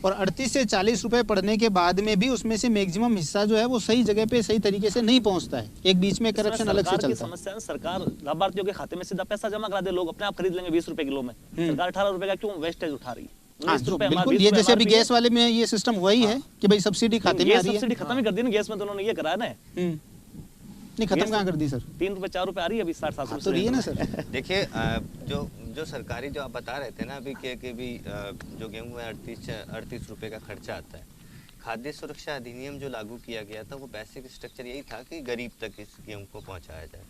और 38 से 40 रुपए पड़ने के बाद में भी उसमें से मैक्सिमम हिस्सा जो है वो सही जगह पे सही तरीके से नहीं पहुंचता है, एक बीच में करप्शन अलग से चलता है। समस्या है सरकार लाभार्थियों के खाते में सीधा पैसा जमा करा दे, लोग अपने आप खरीद लेंगे 20 रुपए किलो में। सरकार 18 रुपए का क्यों वेस्टेज उठा रही है? हाँ, बिल्कुल, ये जैसे अभी गैस वाले में ये सिस्टम हुआ ही है कि भाई सब्सिडी खाते में आ रही है। सब्सिडी खत्म ही कर दी ना गैस में, तो उन्होंने ये कराया ना। नहीं, खत्म कहाँ कर दी सर? 3 रुपए 4 रुपए आ रही है अभी 60-70 रुपए तो रही है ना सर। देखिए जो सरकारी जो आप बता रहे थे ना अभी कि भी जो गेहूं में 38 रुपए का खर्चा आता है, खाद्य सुरक्षा अधिनियम जो लागू किया गया था वो बेसिक स्ट्रक्चर यही था कि गरीब तक इस गेहूं को पहुंचाया जाए।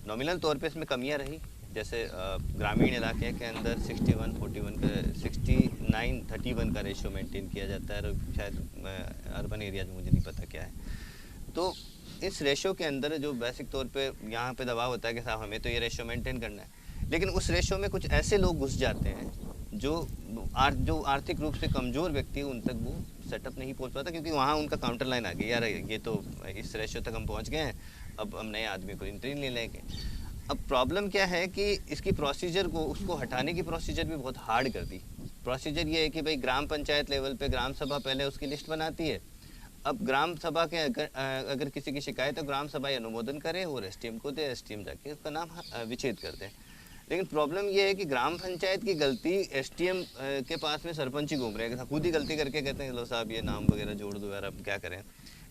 नॉमिनल तौर पे इसमें कमियां रही, जैसे ग्रामीण इलाके के अंदर 61-41 का 69-31 का रेशियो मेंटेन किया जाता है, और शायद अर्बन एरिया में मुझे नहीं पता क्या है। तो इस रेशियो के अंदर जो बेसिक तौर पे यहाँ पे दबाव होता है कि साहब हमें तो ये रेशियो मेंटेन करना है, लेकिन उस रेशियो में कुछ ऐसे लोग घुस जाते हैं जो आर्थिक रूप से कमज़ोर व्यक्ति उन तक वो सेटअप नहीं पहुँच पाता, क्योंकि वहाँ उनका काउंटर लाइन आ गई, यार ये तो इस रेशियो तक हम पहुँच गए हैं, अब हम नए आदमी को एंट्री नहीं लेंगे। अब प्रॉब्लम क्या है कि इसकी प्रोसीजर को उसको हटाने की प्रोसीजर भी बहुत हार्ड कर दी। प्रोसीजर ये है कि भाई ग्राम पंचायत लेवल पे ग्राम सभा पहले उसकी लिस्ट बनाती है। अब ग्राम सभा के अगर किसी की शिकायत है ग्राम सभा अनुमोदन करे और एसडीएम को दे, एसडीएम जाके उसका नाम विच्छेद कर दे। लेकिन प्रॉब्लम ये है कि ग्राम पंचायत की गलती एसडीएम के पास में सरपंच ही घूम रहे हैं, खुद ही गलती करके कहते हैं लो साहब ये नाम वगैरह जोड़ दो यार, अब क्या करें।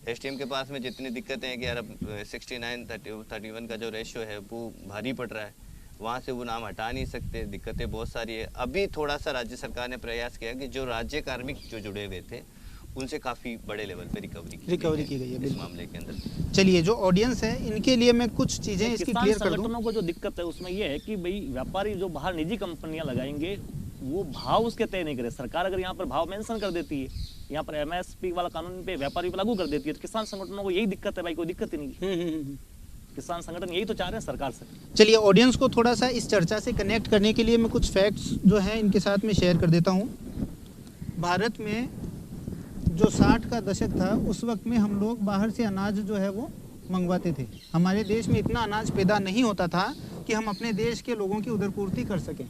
एसडीएम के पास में जितनी दिक्कतें हैं कि यार अब 69-31 का जो रेशियो है वो भारी पड़ रहा है, वहाँ से वो नाम हटा नहीं सकते, दिक्कतें बहुत सारी है। अभी थोड़ा सा राज्य सरकार ने प्रयास किया कि जो राज्य कार्मिक जो जुड़े हुए थे उनसे काफ़ी बड़े लेवल पे रिकवरी की गई है इस मामले के अंदर। चलिए, जो ऑडियंस है इनके लिए मैं कुछ चीज़ें इसकी क्लियर कर दूं। संगठनों को जो दिक्कत है उसमें ये है कि भाई व्यापारी जो बाहर निजी कंपनियां लगाएंगे वो भाव उसके तय नहीं करे। सरकार अगर यहाँ पर भाव मेंशन कर देती है, यहाँ पर एमएसपी वाला कानून पे व्यापारी पे लागू कर देती है, तो किसान संगठनों को यही दिक्कत है भाई, कोई दिक्कत ही नहीं। किसान संगठन यही तो चाह रहे हैं सरकार से। चलिए, ऑडियंस को थोड़ा सा इस चर्चा से कनेक्ट करने के लिए मैं कुछ फैक्ट्स जो हैं इनके साथ में शेयर कर देता हूँ। भारत में जो 60 का दशक था उस वक्त में हम लोग बाहर से अनाज जो है वो मंगवाते थे। हमारे देश में इतना अनाज पैदा नहीं होता था कि हम अपने देश के लोगों की उधरपूर्ति कर सकें,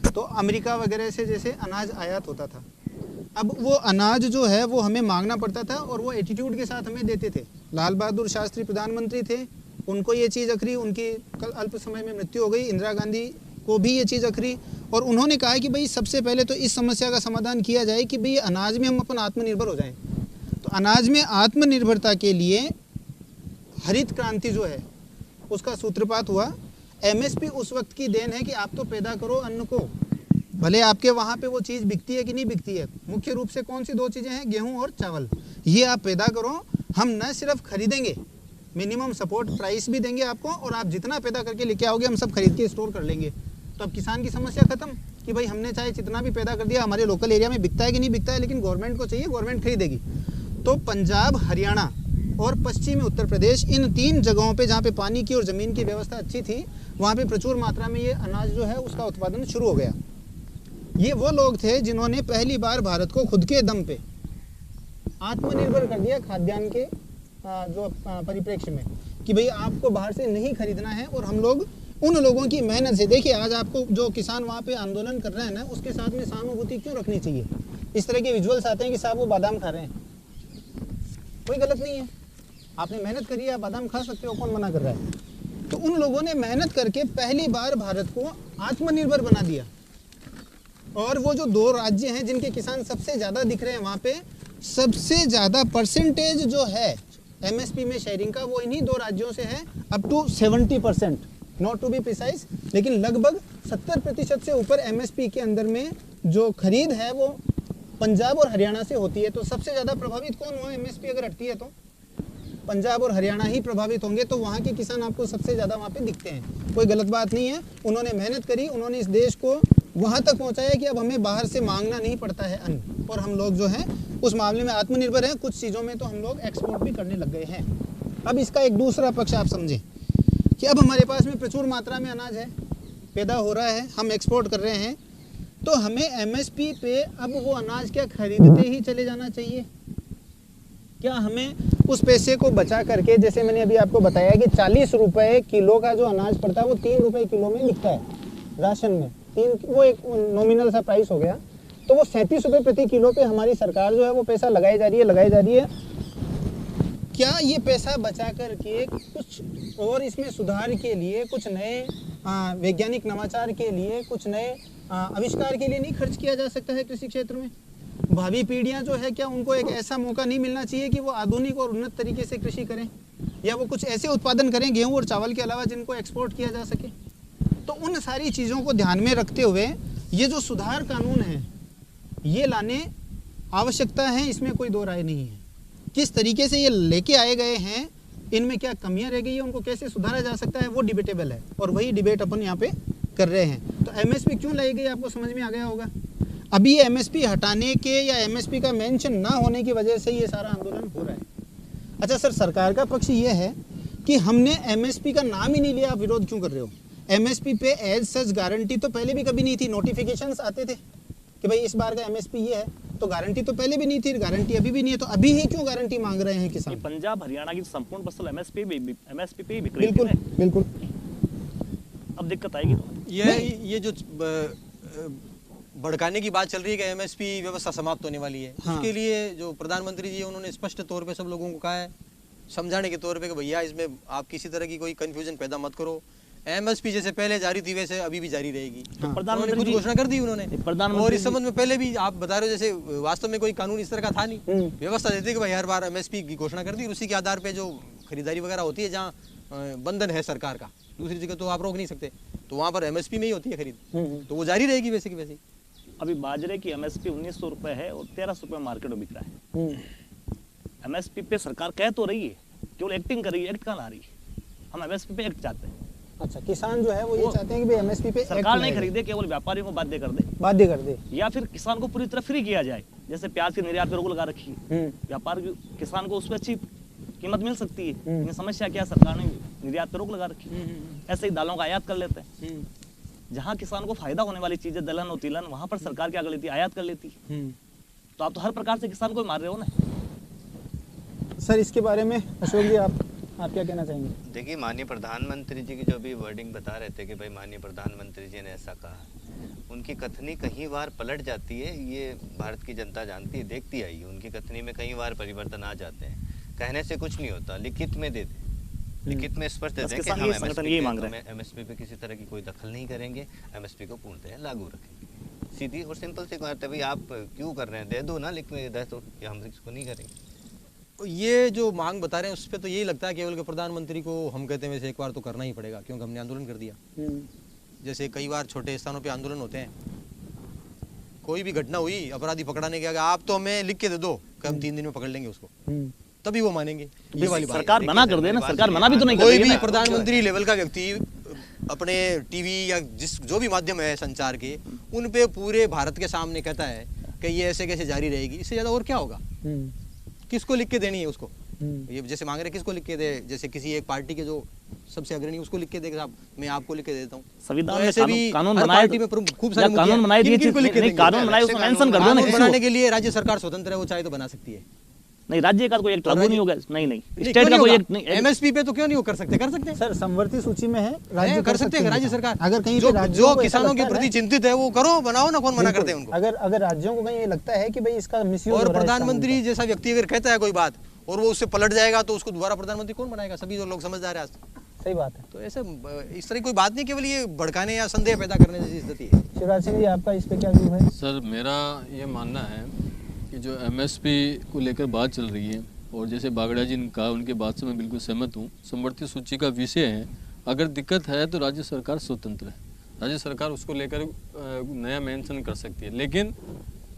तो अमेरिका वगैरह से जैसे अनाज आयात होता था। अब वो अनाज जो है वो हमें मांगना पड़ता था और वो एटीट्यूड के साथ हमें देते थे। लाल बहादुर शास्त्री प्रधानमंत्री थे, उनको ये चीज़ अखरी, उनकी कल अल्प समय में मृत्यु हो गई। इंदिरा गांधी को भी ये चीज़ अखरी और उन्होंने कहा कि भाई सबसे पहले तो इस समस्या का समाधान किया जाए कि भाई अनाज में हम अपन आत्मनिर्भर हो जाएं। तो अनाज में आत्मनिर्भरता के लिए हरित क्रांति जो है उसका सूत्रपात हुआ। एमएसपी उस वक्त की देन है कि आप तो पैदा करो अन्न को, भले आपके वहाँ पे वो चीज़ बिकती है कि नहीं बिकती है। मुख्य रूप से कौन सी दो चीज़ें हैं, गेहूं और चावल, ये आप पैदा करो। हम न सिर्फ खरीदेंगे, मिनिमम सपोर्ट प्राइस भी देंगे आपको, और आप जितना पैदा करके लेके आओगे हम सब खरीद के स्टोर कर लेंगे। तो अब किसान की समस्या खत्म कि भाई हमने चाहे जितना भी पैदा कर दिया, हमारे लोकल एरिया में बिकता है कि नहीं बिकता है, लेकिन गवर्नमेंट को चाहिए, गवर्नमेंट खरीदेगी। तो पंजाब, हरियाणा और पश्चिमी उत्तर प्रदेश, इन 3 जगहों पे जहाँ पे पानी की और ज़मीन की व्यवस्था अच्छी थी, वहाँ पे प्रचुर मात्रा में ये अनाज जो है उसका उत्पादन शुरू हो गया। ये वो लोग थे जिन्होंने पहली बार भारत को खुद के दम पे आत्मनिर्भर कर दिया खाद्यान्न के जो परिप्रेक्ष्य में, कि भाई आपको बाहर से नहीं खरीदना है। और हम लोग उन लोगों की मेहनत से, देखिए आज आपको जो किसान वहाँ पे आंदोलन कर रहे हैं ना, उसके साथ में सहानुभूति क्यों रखनी चाहिए। इस तरह के विजुअल्स आते हैं कि साहब वो बादाम खा रहे हैं, कोई गलत नहीं है, आपने मेहनत करी है, आप बादाम खा सकते हो, कौन मना कर रहा है। तो उन लोगों ने मेहनत करके पहली बार भारत को आत्मनिर्भर बना दिया। और वो जो 2 राज्य हैं जिनके किसान सबसे ज़्यादा दिख रहे हैं, वहाँ पे सबसे ज़्यादा परसेंटेज जो है एमएसपी में शेयरिंग का, वो इन्हीं 2 राज्यों से है, up to 70%, not to be precise, लेकिन लगभग 70% से ऊपर एमएसपी के अंदर में जो खरीद है वो पंजाब और हरियाणा से होती है। तो सबसे ज़्यादा प्रभावित कौन हुआ, एमएसपी अगर हटती है तो पंजाब और हरियाणा ही प्रभावित होंगे। तो वहाँ के किसान आपको सबसे ज़्यादा वहाँ पे दिखते हैं, कोई गलत बात नहीं है। उन्होंने मेहनत करी, उन्होंने इस देश को वहाँ तक पहुँचाया कि अब हमें बाहर से मांगना नहीं पड़ता है अन्न, और हम लोग जो हैं उस मामले में आत्मनिर्भर हैं। कुछ चीज़ों में तो हम लोग एक्सपोर्ट भी करने लग गए हैं। अब इसका एक दूसरा पक्ष आप समझें कि अब हमारे पास में प्रचुर मात्रा में अनाज है, पैदा हो रहा है, हम एक्सपोर्ट कर रहे हैं, तो हमें एमएसपी पे अब वो अनाज क्या खरीदते ही चले जाना चाहिए? क्या हमें उस पैसे को बचा करके, जैसे मैंने अभी आपको बताया कि 40 रुपये किलो का जो अनाज पड़ता है वो 3 रुपये किलो में बिकता है राशन में, 3, वो एक नॉमिनल सा प्राइस हो गया। तो वो 37 रुपये प्रति किलो पे हमारी सरकार जो है वो पैसा लगाई जा रही है। क्या ये पैसा बचा करके कुछ और इसमें सुधार के लिए, कुछ नए वैज्ञानिक नवाचार के लिए, कुछ नए आविष्कार के लिए नहीं खर्च किया जा सकता है कृषि क्षेत्र में? भावी पीढ़ियां जो है, क्या उनको एक ऐसा मौका नहीं मिलना चाहिए कि वो आधुनिक और उन्नत तरीके से कृषि करें, या वो कुछ ऐसे उत्पादन करें गेहूं और चावल के अलावा जिनको एक्सपोर्ट किया जा सके? तो उन सारी चीज़ों को ध्यान में रखते हुए ये जो सुधार कानून है ये लाने आवश्यकता है, इसमें कोई दो राय नहीं है। किस तरीके से ये लेके आए गए हैं, इनमें क्या कमियां रह गई है, उनको कैसे सुधारा जा सकता है, वो डिबेटेबल है, और वही डिबेट अपन यहाँ पे कर रहे हैं। तो एमएसपी क्यों लाई गई आपको समझ में आ गया होगा। अभी ये एमएसपी हटाने के या एमएसपी का मेंशन ना होने की वजह से ये सारा आंदोलन हो रहा है। अच्छा सर, सरकार का पक्ष ये है कि हमने एमएसपी का नाम ही नहीं लिया, आप विरोध क्यों कर रहे हो? एमएसपी पे एज सच गारंटी तो पहले भी कभी नहीं थी। नोटिफिकेशंस आते थे कि भाई इस बार का एमएसपी ये है, तो गारंटी तो पहले भी नहीं थी, गारंटी अभी भी नहीं है, तो अभी ही क्यों गारंटी मांग रहे हैं किसान? पंजाब हरियाणा की संपूर्ण फसल एमएसपी पे ही बिक रही बिल्कुल है। बिल्कुल। अब दिक्कत आएगी तो ये जो भड़काने की बात चल रही है कि एमएसपी व्यवस्था समाप्त होने वाली है, हाँ। उसके लिए जो प्रधानमंत्री जी उन्होंने स्पष्ट तौर पे सब लोगों को कहा है, समझाने के तौर पे कि भैया इसमें आप किसी तरह की कोई कंफ्यूजन पैदा मत करो, एमएसपी जैसे पहले जारी थी वैसे अभी भी जारी रहेगी। हाँ। प्रधानमंत्री खुद घोषणा कर दी उन्होंने। और इस संबंध में पहले भी आप बता रहे हो जैसे वास्तव में कोई कानून इस तरह का था नहीं, व्यवस्था देती कि भाई हर बार एमएसपी की घोषणा कर दी, उसी के आधार पे जो खरीदारी वगैरह होती है, जहाँ बंधन है सरकार का, दूसरी जगह तो आप रोक नहीं सकते, तो वहाँ पर एमएसपी में ही होती है खरीद, तो वो जारी रहेगी वैसे की वैसे। अभी बाजरे की एमएसपी 1900 रुपए है और 1300 रुपए मार्केट में बिक रहा है। एमएसपी पे सरकार कह तो रही है, केवल एक्टिंग कर रही है, एक्ट कहाँ ला रही है? हम एमएसपी पे एक्ट चाहते हैं। अच्छा, किसान जो है वो ये चाहते हैं कि भाई एमएसपी पे सरकार नहीं खरीदे, केवल व्यापारियों को बाध्य कर दे, या फिर किसान को पूरी तरह फ्री किया जाए। जैसे प्याज के निर्यात पर रोक लगा रखी है, व्यापार किसान को उस पर अच्छी कीमत मिल सकती है। ये समस्या क्या, सरकार ने निर्यात पर रोक लगा रखी है। ऐसे ही दालों का आयात कर लेते हैं, जहाँ किसान को फायदा होने वाली चीजें दलहन और तिलहन, वहां पर सरकार क्या कर लेती है, आयात कर लेती है। तो आप तो हर प्रकार से किसान को मार रहे हो ना। सर इसके बारे में अशोक जी आप क्या कहना चाहेंगे? देखिए, माननीय प्रधानमंत्री जी की जो भी वर्डिंग बता रहे थे कि भाई माननीय प्रधानमंत्री जी ने ऐसा कहा, उनकी कथनी कई बार पलट जाती है, ये भारत की जनता जानती है, देखती आई है। उनकी कथनी में कई बार परिवर्तन आ जाते हैं, कहने से कुछ नहीं होता, लिखित में दे दें, लिखित में स्पष्ट दे दें कि हम एमएसपी पे किसी तरह की कोई दखल नहीं करेंगे, एमएसपी को पूर्णतः लागू रखेंगे। सीधी और सिंपल सी बात है, भाई आप क्यों कर रहे हैं, दे दो ना, लिख में दे दो, हम इसको नहीं करेंगे। ये जो मांग बता रहे हैं उस पर तो यही लगता है केवल कि प्रधानमंत्री को हम कहते हैं वैसे एक बार तो करना ही पड़ेगा, क्योंकि हमने आंदोलन कर दिया। जैसे कई बार छोटे स्थानों पे आंदोलन होते हैं, कोई भी घटना हुई, अपराधी पकड़ाने के आगे आप तो हमें लिख के दे दो कि हम 3 दिन में पकड़ लेंगे उसको, तभी वो मानेंगे। ये वाली बात सरकार मना कर दे ना, सरकार मना भी तो नहीं कर कोई रही भी है। प्रधानमंत्री लेवल का व्यक्ति अपने टीवी या जो भी माध्यम है संचार के, उन पे पूरे भारत के सामने कहता है कि ये ऐसे कैसे जारी रहेगी, इससे ज्यादा और क्या होगा? किसको लिख के देनी है उसको? ये जैसे मांग रहे किसको लिख के दे, जैसे किसी एक पार्टी के जो सबसे अग्रणी उसको लिख के दे, साहब मैं आपको लिख के देता हूँ। संविधान ऐसे भी कानून हर बनाए, पार्टी में खूब सारे कानून बनाए दिए, कानून बनाए उसमें मेंशन कर दो ना। बनाने के लिए राज्य सरकार स्वतंत्र है, वो चाहे तो बना सकती है। नहीं, राज्य का कोई एक लागू नहीं होगा। नहीं स्टेट का कोई एक नहीं, एमएसपी पे तो क्यों नहीं वो कर सकते? कर सकते हैं सर, समवर्ती सूची में है, राज्य कर सकते हैं राज्य सरकार। अगर कहीं जो किसानों के प्रति चिंतित है वो करो, बनाओ ना, कौन मना करते हैं उनको? अगर राज्यों को कहीं ये लगता है कि भाई इसका मिसयूज और प्रधानमंत्री जैसा व्यक्ति अगर कहता है कोई बात और वो उससे पलट जाएगा तो उसको दोबारा प्रधानमंत्री कौन बनाएगा? सभी जो लोग समझदार है आज। सही बात है। तो ऐसे इस तरह कोई बात नहीं, केवल ये भड़काने या संदेह पैदा करने जैसी स्थिति है। शिवराज सिंह जी आपका इस पे क्या व्यू है? सर मेरा ये मानना है कि जो एमएसपी को लेकर बात चल रही है, और जैसे बागड़ा जी ने कहा, उनके बात से मैं बिल्कुल सहमत हूँ। समवर्ती सूची का विषय है, अगर दिक्कत है तो राज्य सरकार स्वतंत्र है, राज्य सरकार उसको लेकर नया मेंशन कर सकती है। लेकिन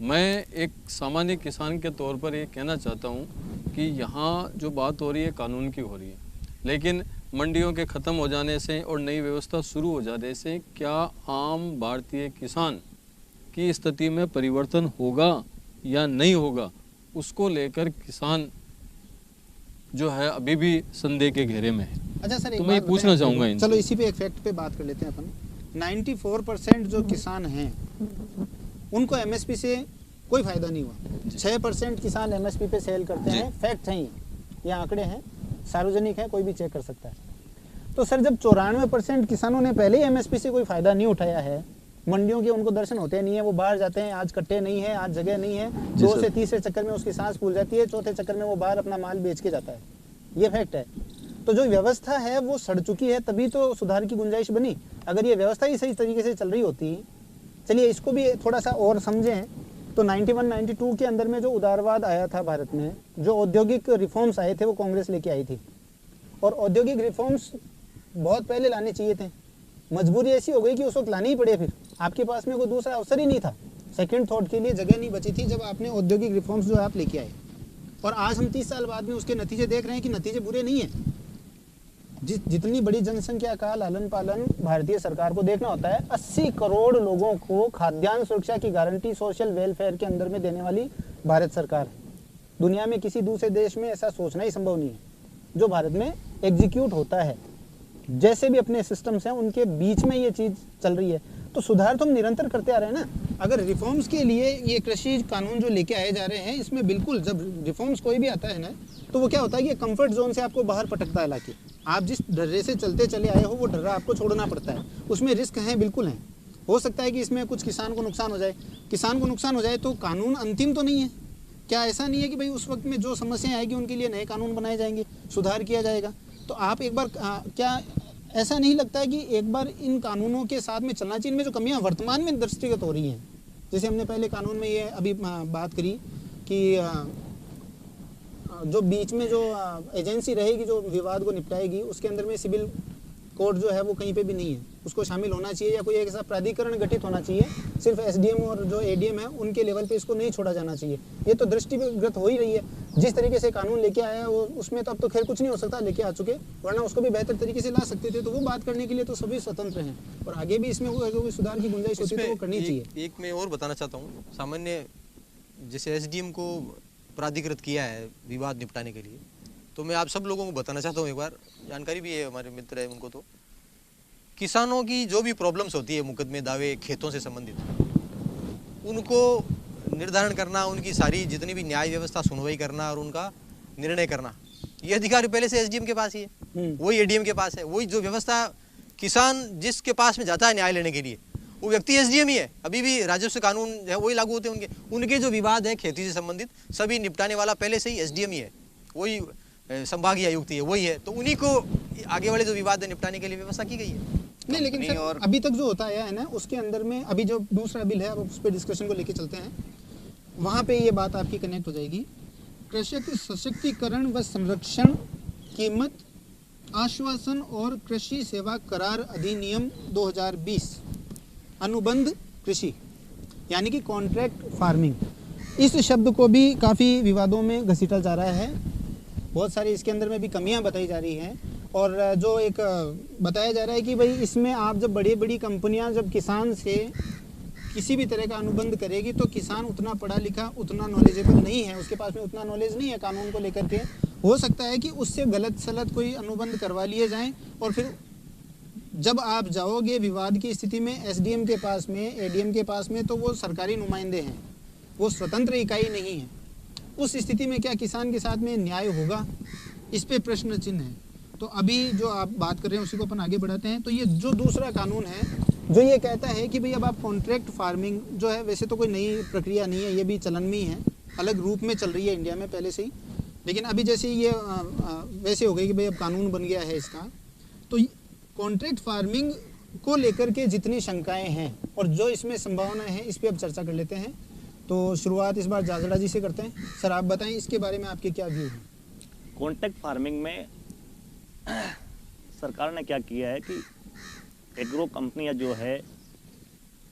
मैं एक सामान्य किसान के तौर पर ये कहना चाहता हूँ कि यहाँ जो बात हो रही है कानून की हो रही है, लेकिन मंडियों के ख़त्म हो जाने से और नई व्यवस्था शुरू हो जाने से क्या आम भारतीय किसान की स्थिति में परिवर्तन होगा या नहीं होगा, उसको लेकर किसान जो है अभी भी संदेह के घेरे में है। अच्छा सर, तो मैं पूछना चाहूँगा इनसे। चलो इसी पे एक फैक्ट पे बात कर लेते हैं अपन। 94% जो किसान हैं उनको एमएसपी से कोई फायदा नहीं हुआ। 6% किसान एमएसपी पे सेल करते हैं, फैक्ट हैं ये आंकड़े हैं, सार्वजनिक है, कोई भी चेक कर सकता है। तो सर जब 94% किसानों ने पहले ही एमएसपी से कोई फायदा नहीं उठाया है, मंडियों के उनको दर्शन होते नहीं है, वो बाहर जाते हैं, आज कट्टे नहीं है, आज जगह नहीं है, 2 से तीसरे चक्कर में उसकी सांस फूल जाती है, चौथे चक्कर में वो बाहर अपना माल बेच के जाता है। ये फैक्ट है। तो जो व्यवस्था है वो सड़ चुकी है, तभी तो सुधार की गुंजाइश बनी। अगर ये व्यवस्था ही सही तरीके से चल रही होती, चलिए इसको भी थोड़ा सा और समझें, तो 91-92 के अंदर में जो उदारवाद आया था भारत में, जो औद्योगिक रिफॉर्म्स आए थे वो कांग्रेस लेके आई थी, और औद्योगिक रिफॉर्म्स बहुत पहले लाने चाहिए थे। मजबूरी ऐसी हो गई कि उस वक्त लाने ही पड़े, फिर आपके पास में कोई दूसरा अवसर ही नहीं था, सेकंड थॉट के लिए जगह नहीं बची थी जब आपने औद्योगिक रिफॉर्म्स जो है आप लेके आए। और आज हम 30 साल बाद में उसके नतीजे देख रहे हैं कि नतीजे बुरे नहीं हैं। जितनी बड़ी जनसंख्या का लालन पालन भारतीय सरकार को देखना होता है, 80 करोड़ लोगों को खाद्यान्न सुरक्षा की गारंटी सोशल वेलफेयर के अंदर में देने वाली भारत सरकार है। दुनिया में किसी दूसरे देश में ऐसा सोचना ही संभव नहीं है जो भारत में एग्जीक्यूट होता है। जैसे भी अपने सिस्टम्स हैं उनके बीच में ये चीज़ चल रही है। तो सुधार तो हम निरंतर करते आ रहे हैं ना। अगर रिफॉर्म्स के लिए ये कृषि कानून जो लेके आए जा रहे हैं, इसमें बिल्कुल जब रिफॉर्म्स कोई भी आता है ना, तो वो क्या होता है कि कंफर्ट जोन से आपको बाहर पटकता है लाके। आप जिस डर्रे से चलते चले आए हो वो डर्रा आपको छोड़ना पड़ता है। उसमें रिस्क हैं, बिल्कुल हैं। हो सकता है कि इसमें कुछ किसान को नुकसान हो जाए। किसान को नुकसान हो जाए तो कानून अंतिम तो नहीं है। क्या ऐसा नहीं है कि भाई उस वक्त में जो समस्याएं आएगी उनके लिए नए कानून बनाए जाएंगे, सुधार किया जाएगा? तो आप एक बार क्या ऐसा नहीं लगता है कि एक बार इन कानूनों के साथ में चलना चाहिए? इनमें जो कमियां वर्तमान में दृष्टिगत हो रही हैं, जैसे हमने पहले कानून में ये अभी बात करी कि जो बीच में जो एजेंसी रहेगी जो विवाद को निपटाएगी, उसके अंदर में सिविल कोर्ट जो है वो कहीं पे भी नहीं है, उसको शामिल होना चाहिए, या कोई एक ऐसा प्राधिकरण गठित होना चाहिए। सिर्फ एसडीएम और जो एडीएम है उनके लेवल पे इसको नहीं छोड़ा जाना चाहिए। ये तो दृष्टिगत हो ही रही है। जिस तरीके से कानून लेके आया है वो उसमें तो अब तो खैर कुछ नहीं हो सकता, लेके आ चुके, वरना उसको भी बेहतर तरीके से ला सकते थे। तो वो बात करने के लिए तो सभी स्वतंत्र हैं, और आगे भी इसमें कोई सुधार की गुंजाइश होती है तो वो करनी चाहिए। एक मैं और बताना चाहता हूँ, सामान्य जैसे एसडीएम को प्राधिकृत किया है विवाद निपटाने के लिए, तो मैं आप सब लोगों को बताना चाहता हूँ, एक बार जानकारी भी है, हमारे मित्र है उनको, तो किसानों की जो भी प्रॉब्लम्स होती है, मुकदमे दावे खेतों से संबंधित, उनको निर्धारण करना, उनकी सारी जितनी भी न्याय व्यवस्था सुनवाई करना और उनका निर्णय करना, ये अधिकार पहले से एसडीएम के पास ही है, वही एडीएम के पास है। वही जो व्यवस्था किसान जिसके पास में जाता है न्याय लेने के लिए, वो व्यक्ति एसडीएम ही है। अभी भी राजस्व कानून है वही लागू होते हैं उनके जो विवाद है खेती से संबंधित सभी निपटाने वाला पहले से ही एसडीएम ही है, वही संभागीय आयुक्त ही है, वही है। तो उन्हीं को आगे वाले जो विवाद है निपटाने के लिए व्यवस्था की गई है। नहीं, लेकिन सर और अभी तक जो होता आया है ना, उसके अंदर में अभी जो दूसरा बिल है, अब उस पर डिस्कशन को लेके चलते हैं, वहाँ पे ये बात आपकी कनेक्ट हो जाएगी। कृषक सशक्तिकरण व संरक्षण, कीमत आश्वासन और कृषि सेवा करार अधिनियम 2020, अनुबंध कृषि यानी कि कॉन्ट्रैक्ट फार्मिंग। इस शब्द को भी काफ़ी विवादों में घसीटा जा रहा है। बहुत सारी इसके अंदर में भी कमियां बताई जा रही हैं, और जो एक बताया जा रहा है कि भाई इसमें आप जब बड़ी बड़ी कंपनियां जब किसान से किसी भी तरह का अनुबंध करेगी तो किसान उतना पढ़ा लिखा, उतना नॉलेजेबल नहीं है, उसके पास में उतना नॉलेज नहीं है कानून को लेकर के। हो सकता है कि उससे गलत सलत कोई अनुबंध करवा लिए जाएं, और फिर जब आप जाओगे विवाद की स्थिति में एसडीएम के पास में, एडीएम के पास में, तो वो सरकारी नुमाइंदे हैं, वो स्वतंत्र इकाई नहीं है। उस स्थिति में क्या किसान के साथ में न्याय होगा? इस पे प्रश्न चिन्ह है। तो अभी जो आप बात कर रहे हैं उसी को अपन आगे बढ़ाते हैं। तो ये जो दूसरा कानून है जो ये कहता है कि भाई अब आप कॉन्ट्रैक्ट फार्मिंग जो है, वैसे तो कोई नई प्रक्रिया नहीं है, ये भी चलन में ही है, अलग रूप में चल रही है इंडिया में पहले से ही, लेकिन अभी जैसे ये वैसे हो गई कि भाई अब कानून बन गया है इसका। तो कॉन्ट्रैक्ट फार्मिंग को लेकर के जितनी शंकाएँ हैं और जो इसमें संभावना है, इस पर अब चर्चा कर लेते हैं। तो शुरुआत इस बार जाजड़ा जी से करते हैं। सर आप बताएं इसके बारे में आपके क्या व्यू हैं? कॉन्ट्रैक्ट फार्मिंग में सरकार ने क्या किया है कि एग्रो कंपनियां जो है,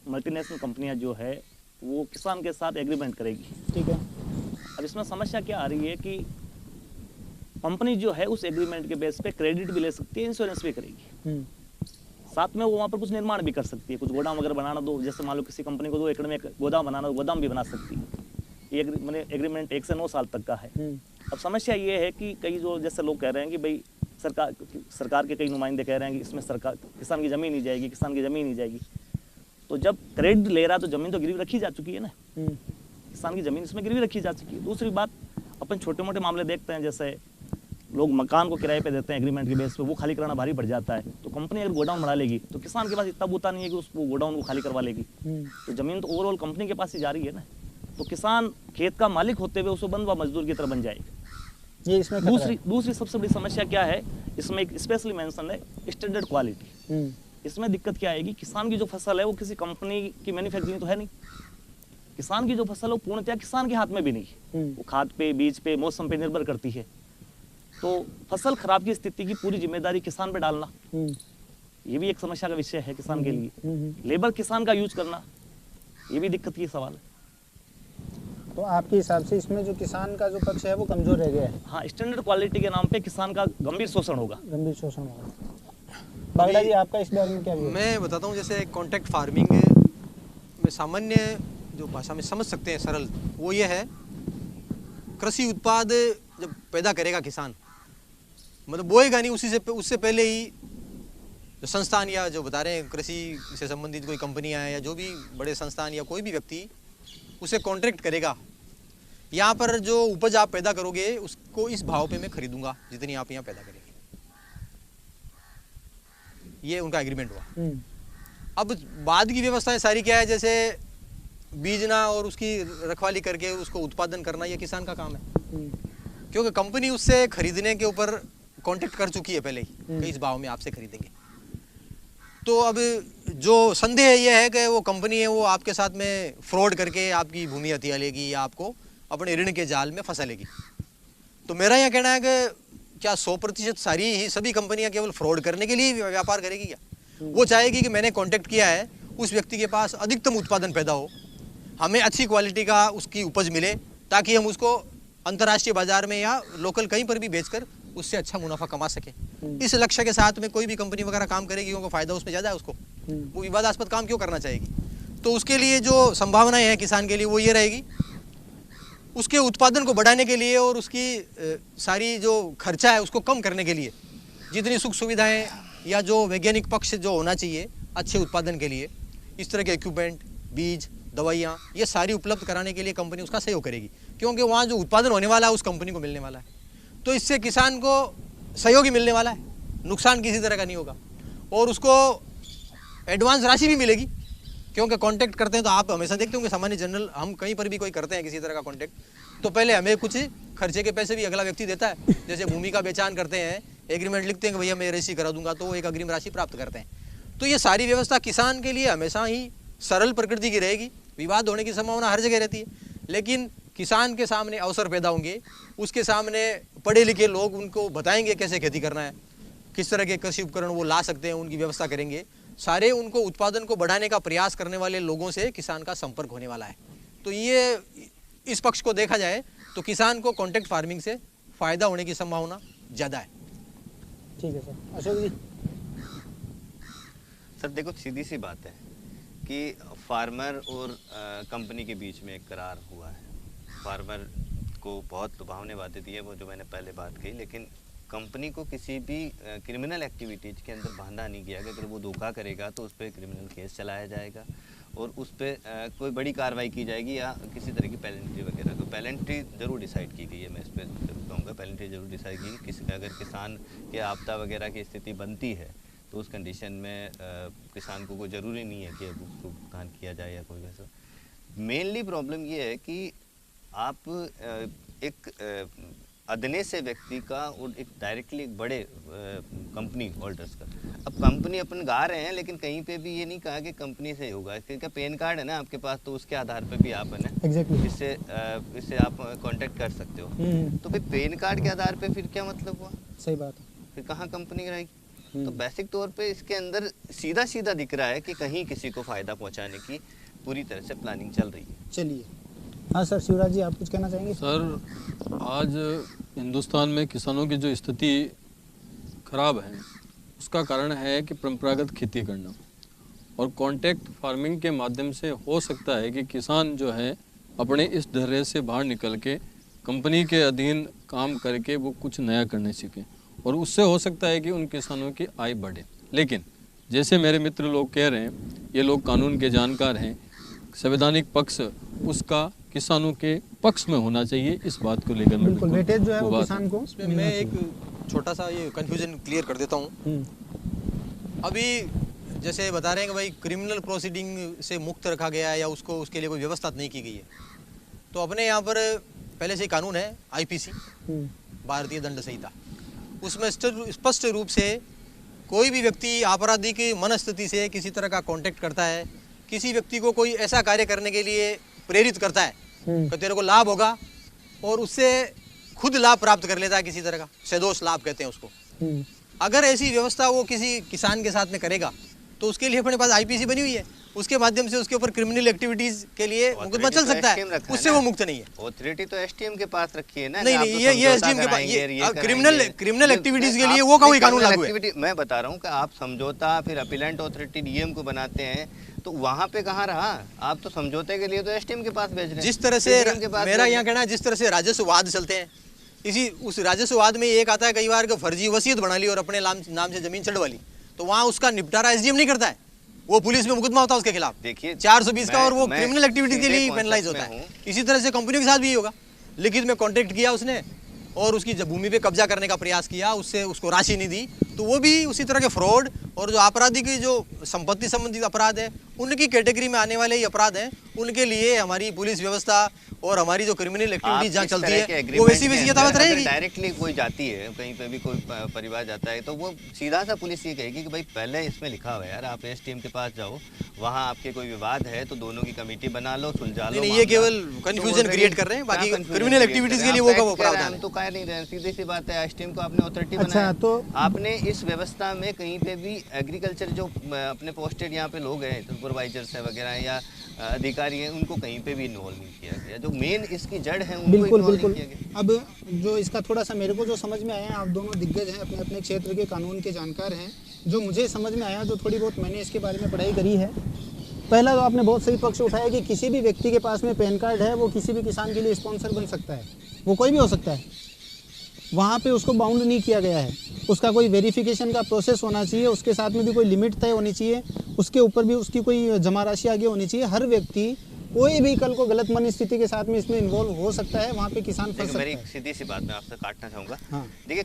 मल्टीनेशनल कंपनियां जो है, वो किसान के साथ एग्रीमेंट करेगी। ठीक है। अब इसमें समस्या क्या आ रही है कि कंपनी जो है उस एग्रीमेंट के बेस पे क्रेडिट भी ले सकती है, इंश्योरेंस भी करेगी, साथ में वो वहाँ पर कुछ निर्माण भी कर सकती है, कुछ गोदाम वगैरह बनाना दो, जैसे मान लो किसी कंपनी को 2 एकड़ में गोदाम बनाना, गोदाम भी बना सकती है। ये मैंने एग्रीमेंट 1 से 9 साल तक का है। अब समस्या ये है कि कई जो जैसे लोग कह रहे हैं कि भाई सरकार के कई नुमाइंदे कह रहे हैं कि इसमें सरकार किसान की ज़मीन नहीं जाएगी, किसान की ज़मीन नहीं जाएगी। तो जब क्रेडिट ले रहा तो ज़मीन तो गिरवी रखी जा चुकी है ना, किसान की ज़मीन इसमें गिरवी रखी जा चुकी है। दूसरी बात, अपन छोटे मोटे मामले देखते हैं, जैसे लोग मकान को किराए पे देते हैं एग्रीमेंट के बेस पे, वो खाली कराना भारी पड़ जाता है। तो कंपनी अगर गोडाउन बना लेगी तो किसान के पास इतना बूता नहीं है कि उसको गोडाउन को खाली करवा लेगी। तो ज़मीन तो ओवरऑल कंपनी के पास ही जा रही है ना। तो किसान खेत का मालिक होते हुए उसको बंधुआ मजदूर की तरह बन जाएगा। ये इसमें खतरा है। दूसरी सबसे बड़ी समस्या क्या है, इसमें एक स्पेशली मेंशन है स्टैंडर्ड क्वालिटी। इसमें दिक्कत क्या आएगी, किसान की जो फसल है वो किसी कंपनी की मैन्युफैक्चरिंग तो है नहीं। किसान की जो फसल है वो पूर्णतः किसान के हाथ में भी नहीं, वो खाद पे, बीज पे, मौसम पे निर्भर करती है। तो फसल खराब की स्थिति की पूरी जिम्मेदारी किसान पे डालना, ये भी एक समस्या का विषय है किसान के लिए। लेबर किसान का यूज करना, ये भी दिक्कत की सवाल है। तो आपके हिसाब से इसमें जो किसान का जो पक्ष है वो कमजोर रह गया है। हाँ, स्टैंडर्ड क्वालिटी के नाम पे किसान का गंभीर शोषण होगा, गंभीर शोषण होगा। बागड़ा जी, आपका इस बारे में क्या व्यू है? मैं बताता हूँ, जैसे कॉन्ट्रैक्ट फार्मिंग में सामान्य जो भाषा में समझ सकते हैं सरल, वो ये है, कृषि उत्पाद जब पैदा करेगा किसान, मतलब बोएगा नहीं, उससे पहले ही जो संस्थान या जो बता रहे हैं कृषि से संबंधित कोई कंपनियां हैं या जो भी बड़े संस्थान या कोई भी व्यक्ति उसे कॉन्ट्रैक्ट करेगा, यहाँ पर जो उपज आप पैदा करोगे उसको इस भाव पे मैं खरीदूंगा जितनी आप यहाँ पैदा करेंगे, ये उनका एग्रीमेंट हुआ। अब बाद की व्यवस्थाएं सारी क्या है, जैसे बीजना और उसकी रखवाली करके उसको उत्पादन करना, ये किसान का काम है, क्योंकि कंपनी उससे खरीदने के ऊपर कॉन्ट्रैक्ट कर चुकी है पहले ही कि इस भाव में आपसे खरीदेंगे। तो अब जो संदेह ये है कि वो कंपनी है वो आपके साथ में फ्रॉड करके आपकी भूमि हथिया लेगी या आपको अपने ऋण के जाल में फंसा लेगी। तो मेरा यह कहना है कि क्या 100% सारी ही सभी कंपनियां केवल फ्रॉड करने के लिए व्यापार करेगी क्या? वो चाहेगी कि मैंने कॉन्टैक्ट किया है, उस व्यक्ति के पास अधिकतम उत्पादन पैदा हो, हमें अच्छी क्वालिटी का उसकी उपज मिले, ताकि हम उसको अंतर्राष्ट्रीय बाजार में या लोकल कहीं पर भी बेचकर उससे अच्छा मुनाफा कमा सके। इस लक्ष्य के साथ में कोई भी कंपनी वगैरह काम करेगी, क्योंकि फायदा उसमें ज़्यादा है, उसको वो विवादास्पद काम क्यों करना चाहेगी? तो उसके लिए जो संभावनाएं हैं किसान के लिए वो ये रहेगी, उसके उत्पादन को बढ़ाने के लिए और उसकी सारी जो खर्चा है उसको कम करने के लिए जितनी सुख सुविधाएं या जो वैज्ञानिक पक्ष जो होना चाहिए अच्छे उत्पादन के लिए, इस तरह के इक्विपमेंट, बीज, दवाइयाँ, ये सारी उपलब्ध कराने के लिए कंपनी उसका सहयोग करेगी, क्योंकि वहाँ जो उत्पादन होने वाला है उस कंपनी को मिलने वाला है। तो इससे किसान को सहयोग ही मिलने वाला है, नुकसान किसी तरह का नहीं होगा, और उसको एडवांस राशि भी मिलेगी, क्योंकि कॉन्टैक्ट करते हैं तो आप हमेशा देखते होंगे सामान्य जनरल, हम कहीं पर भी कोई करते हैं किसी तरह का कॉन्टैक्ट, तो पहले हमें कुछ खर्चे के पैसे भी अगला व्यक्ति देता है। जैसे भूमि का बेचान करते हैं, एग्रीमेंट लिखते हैं कि भैया मैं रजिस्ट्री करा दूंगा, तो वो एक अग्रिम राशि प्राप्त करते हैं। तो ये सारी व्यवस्था किसान के लिए हमेशा ही सरल प्रकृति की रहेगी, विवाद होने की संभावना हर जगह रहती है, लेकिन किसान के सामने अवसर पैदा होंगे, उसके सामने पढ़े लिखे लोग उनको बताएंगे कैसे खेती करना है, किस तरह के कृषि उपकरण वो ला सकते हैं, उनकी व्यवस्था करेंगे, सारे उनको उत्पादन को बढ़ाने का प्रयास करने वाले लोगों से किसान का संपर्क होने वाला है। तो ये इस पक्ष को देखा जाए तो किसान को कॉन्ट्रैक्ट फार्मिंग से फ़ायदा होने की संभावना ज़्यादा है। ठीक है सर। अशोक जी। सर देखो, सीधी सी बात है कि फार्मर और कंपनी के बीच में एक करार हुआ है। फार्मर को बहुत लुभावने बातें दी है, वो जो मैंने पहले बात कही, लेकिन कंपनी को किसी भी क्रिमिनल एक्टिविटीज़ के अंदर बांधा नहीं किया गया। अगर वो धोखा करेगा तो उस पर क्रिमिनल केस चलाया जाएगा और उस पर कोई बड़ी कार्रवाई की जाएगी या किसी तरह की पेनल्टी वगैरह। तो पेनल्टी ज़रूर डिसाइड की गई है, मैं इस पर जरूर कहूँगा, पेनल्टी ज़रूर डिसाइड की गई। किसी अगर किसान के आपदा वगैरह की स्थिति बनती है तो उस कंडीशन में किसान को कोई ज़रूरी नहीं है कि अब उसको भुगतान किया जाए या कोई वैसा। मेनली प्रॉब्लम ये है कि आप एक अदने से व्यक्ति का और एक डायरेक्टली एक बड़े कंपनी होल्डर्स का, अब कंपनी अपन गा रहे हैं लेकिन कहीं पे भी ये नहीं कहा कि कंपनी से होगा। क्योंकि पेन कार्ड है ना आपके पास, तो उसके आधार पे भी आप है ना एग्जैक्टली इससे आप कांटेक्ट कर सकते हो। तो भाई पेन कार्ड के आधार पे फिर क्या मतलब हुआ? सही बात है। फिर कहाँ कंपनी रहेगी? तो बेसिक तौर पे इसके अंदर सीधा सीधा दिख रहा है कि कहीं किसी को फ़ायदा पहुँचाने की पूरी तरह से प्लानिंग चल रही है। चलिए, हाँ सर, शिवराज जी आप कुछ कहना चाहेंगे? सर, आज हिंदुस्तान में किसानों की जो स्थिति खराब है उसका कारण है कि परंपरागत खेती करना, और कॉन्ट्रैक्ट फार्मिंग के माध्यम से हो सकता है कि किसान जो है अपने इस ढर्रे से बाहर निकल के कंपनी के अधीन काम करके वो कुछ नया करने सीखें, और उससे हो सकता है कि उन किसानों की आय बढ़े। लेकिन जैसे मेरे मित्र लोग कह रहे हैं, ये लोग कानून के जानकार हैं, संवैधानिक पक्ष उसका किसानों के पक्ष में होना चाहिए, इस बात को लेकर मैं बिल्कुल वेटेज जो है वो किसान को इसमें मैं एक छोटा सा ये कन्फ्यूजन क्लियर कर देता हूँ। अभी जैसे बता रहे हैं कि भाई क्रिमिनल प्रोसीडिंग से मुक्त रखा गया है या उसको उसके लिए कोई व्यवस्था नहीं की गई है, तो अपने यहाँ पर पहले से ही कानून है IPC, भारतीय दंड संहिता, उसमें स्पष्ट रूप से कोई भी व्यक्ति आपराधिक मनस्थिति से किसी तरह का कांटेक्ट करता है, किसी व्यक्ति को कोई ऐसा कार्य करने के लिए प्रेरित करता है कि तेरे को लाभ होगा और उससे खुद लाभ प्राप्त कर लेता है, किसी तरह का सदोष लाभ कहते हैं उसको, अगर ऐसी व्यवस्था वो किसी किसान के साथ में करेगा तो उसके लिए अपने पास IPC बनी हुई है, उसके माध्यम से उसके ऊपर क्रिमिनल एक्टिविटीज के लिए मुकदमा चल सकता है, उससे वो मुक्त नहीं है। ऑथोरिटी तो STM के पास रखी है ना। नहीं नहीं, ये SDM के पास क्रिमिनल एक्टिविटीज के लिए वो कोई कानून लागू है। मैं बता रहा हूँ कि आप समझौता फिर अपीलेंट ऑथोरिटी DM को बनाते हैं, तो वहाँ पे कहाँ रहा? आप तो समझौते के लिए तो STM के पास भेज रहे हैं। जिस तरह से मेरा यहाँ कहना है, जिस तरह से राजस्व वाद चलते हैं, इसी उस राजस्व वाद में एक आता है कई बार फर्जी वसीयत बना ली और अपने नाम से जमीन चढ़वा ली, तो वहाँ उसका निपटारा SDM नहीं करता है, वो पुलिस में मुकदमा होता है उसके खिलाफ। देखिए 420 का, और वो क्रिमिनल एक्टिविटी के लिए पेनलाइज होता है। इसी तरह से कंपनियों के साथ भी होगा, लिखित में कॉन्ट्रैक्ट किया उसने और उसकी जब भूमि पे कब्जा करने का प्रयास किया, उससे उसको राशि नहीं दी, तो वो भी उसी तरह के फ्रॉड और जो आपराधिक जो संपत्ति संबंधित अपराध है उनकी कैटेगरी में आने वाले ही अपराध हैं। उनके लिए हमारी पुलिस व्यवस्था और हमारी जो क्रिमिनल एक्टिविटीज जहाँ चलती है वो वैसी यथावत रहेगी। डायरेक्टली कोई जाती है कहीं पे भी, कोई परिवार जाता है, तो वो सीधा सा पुलिस ये कहेगी कि भाई पहले इसमें लिखा हुआ है यार, आप STM के पास जाओ, वहाँ आपके कोई विवाद है तो दोनों की कमेटी बना लो, सुलझा लो। नहीं, ये केवल कंफ्यूजन क्रिएट कर रहे हैं, बाकी क्रिमिनल एक्टिविटीज के लिए वो का प्रावधान है। तो कह नहीं रहे, सीधी सी बात है, STM को आपने ऑथोरिटी बनाया। अच्छा, तो आपने इस व्यवस्था में कहीं पे भी एग्रीकल्चर जो अपने पोस्टेड यहाँ पे लोग हैं, सुपरवाइजर्स है वगैरह या अधिकारी हैं, उनको कहीं पे भी इन्वॉल्व नहीं किया गया, जो मेन इसकी जड़ है उनको बिल्कुल इन्वॉल्व बिल्कुल। नहीं किया गया। अब जो इसका थोड़ा सा मेरे को जो समझ में आया, आप दोनों दिग्गज हैं, अपने अपने क्षेत्र के कानून के जानकार हैं, जो मुझे समझ में आया, जो थोड़ी बहुत मैंने इसके बारे में पढ़ाई करी है। पहला तो आपने बहुत सही पक्ष उठाया कि किसी भी व्यक्ति के पास में पैन कार्ड है वो किसी भी किसान के लिए स्पॉन्सर बन सकता है, वो कोई भी हो सकता है, वहाँ पे उसको बाउंड नहीं किया गया है। उसका कोई वेरिफिकेशन का प्रोसेस होना चाहिए, उसके साथ में भी कोई लिमिट तय होनी चाहिए, उसके ऊपर भी उसकी कोई जमा राशि आगे होनी चाहिए। हर व्यक्ति कोई भी कल को गलत मन स्थिति के साथ में इसमें इन्वॉल्व हो सकता है, वहाँ पे किसान फंस सकता है। मेरी सीधी सी बात मैं आपसे काटना चाहूँगा। हाँ। देखिए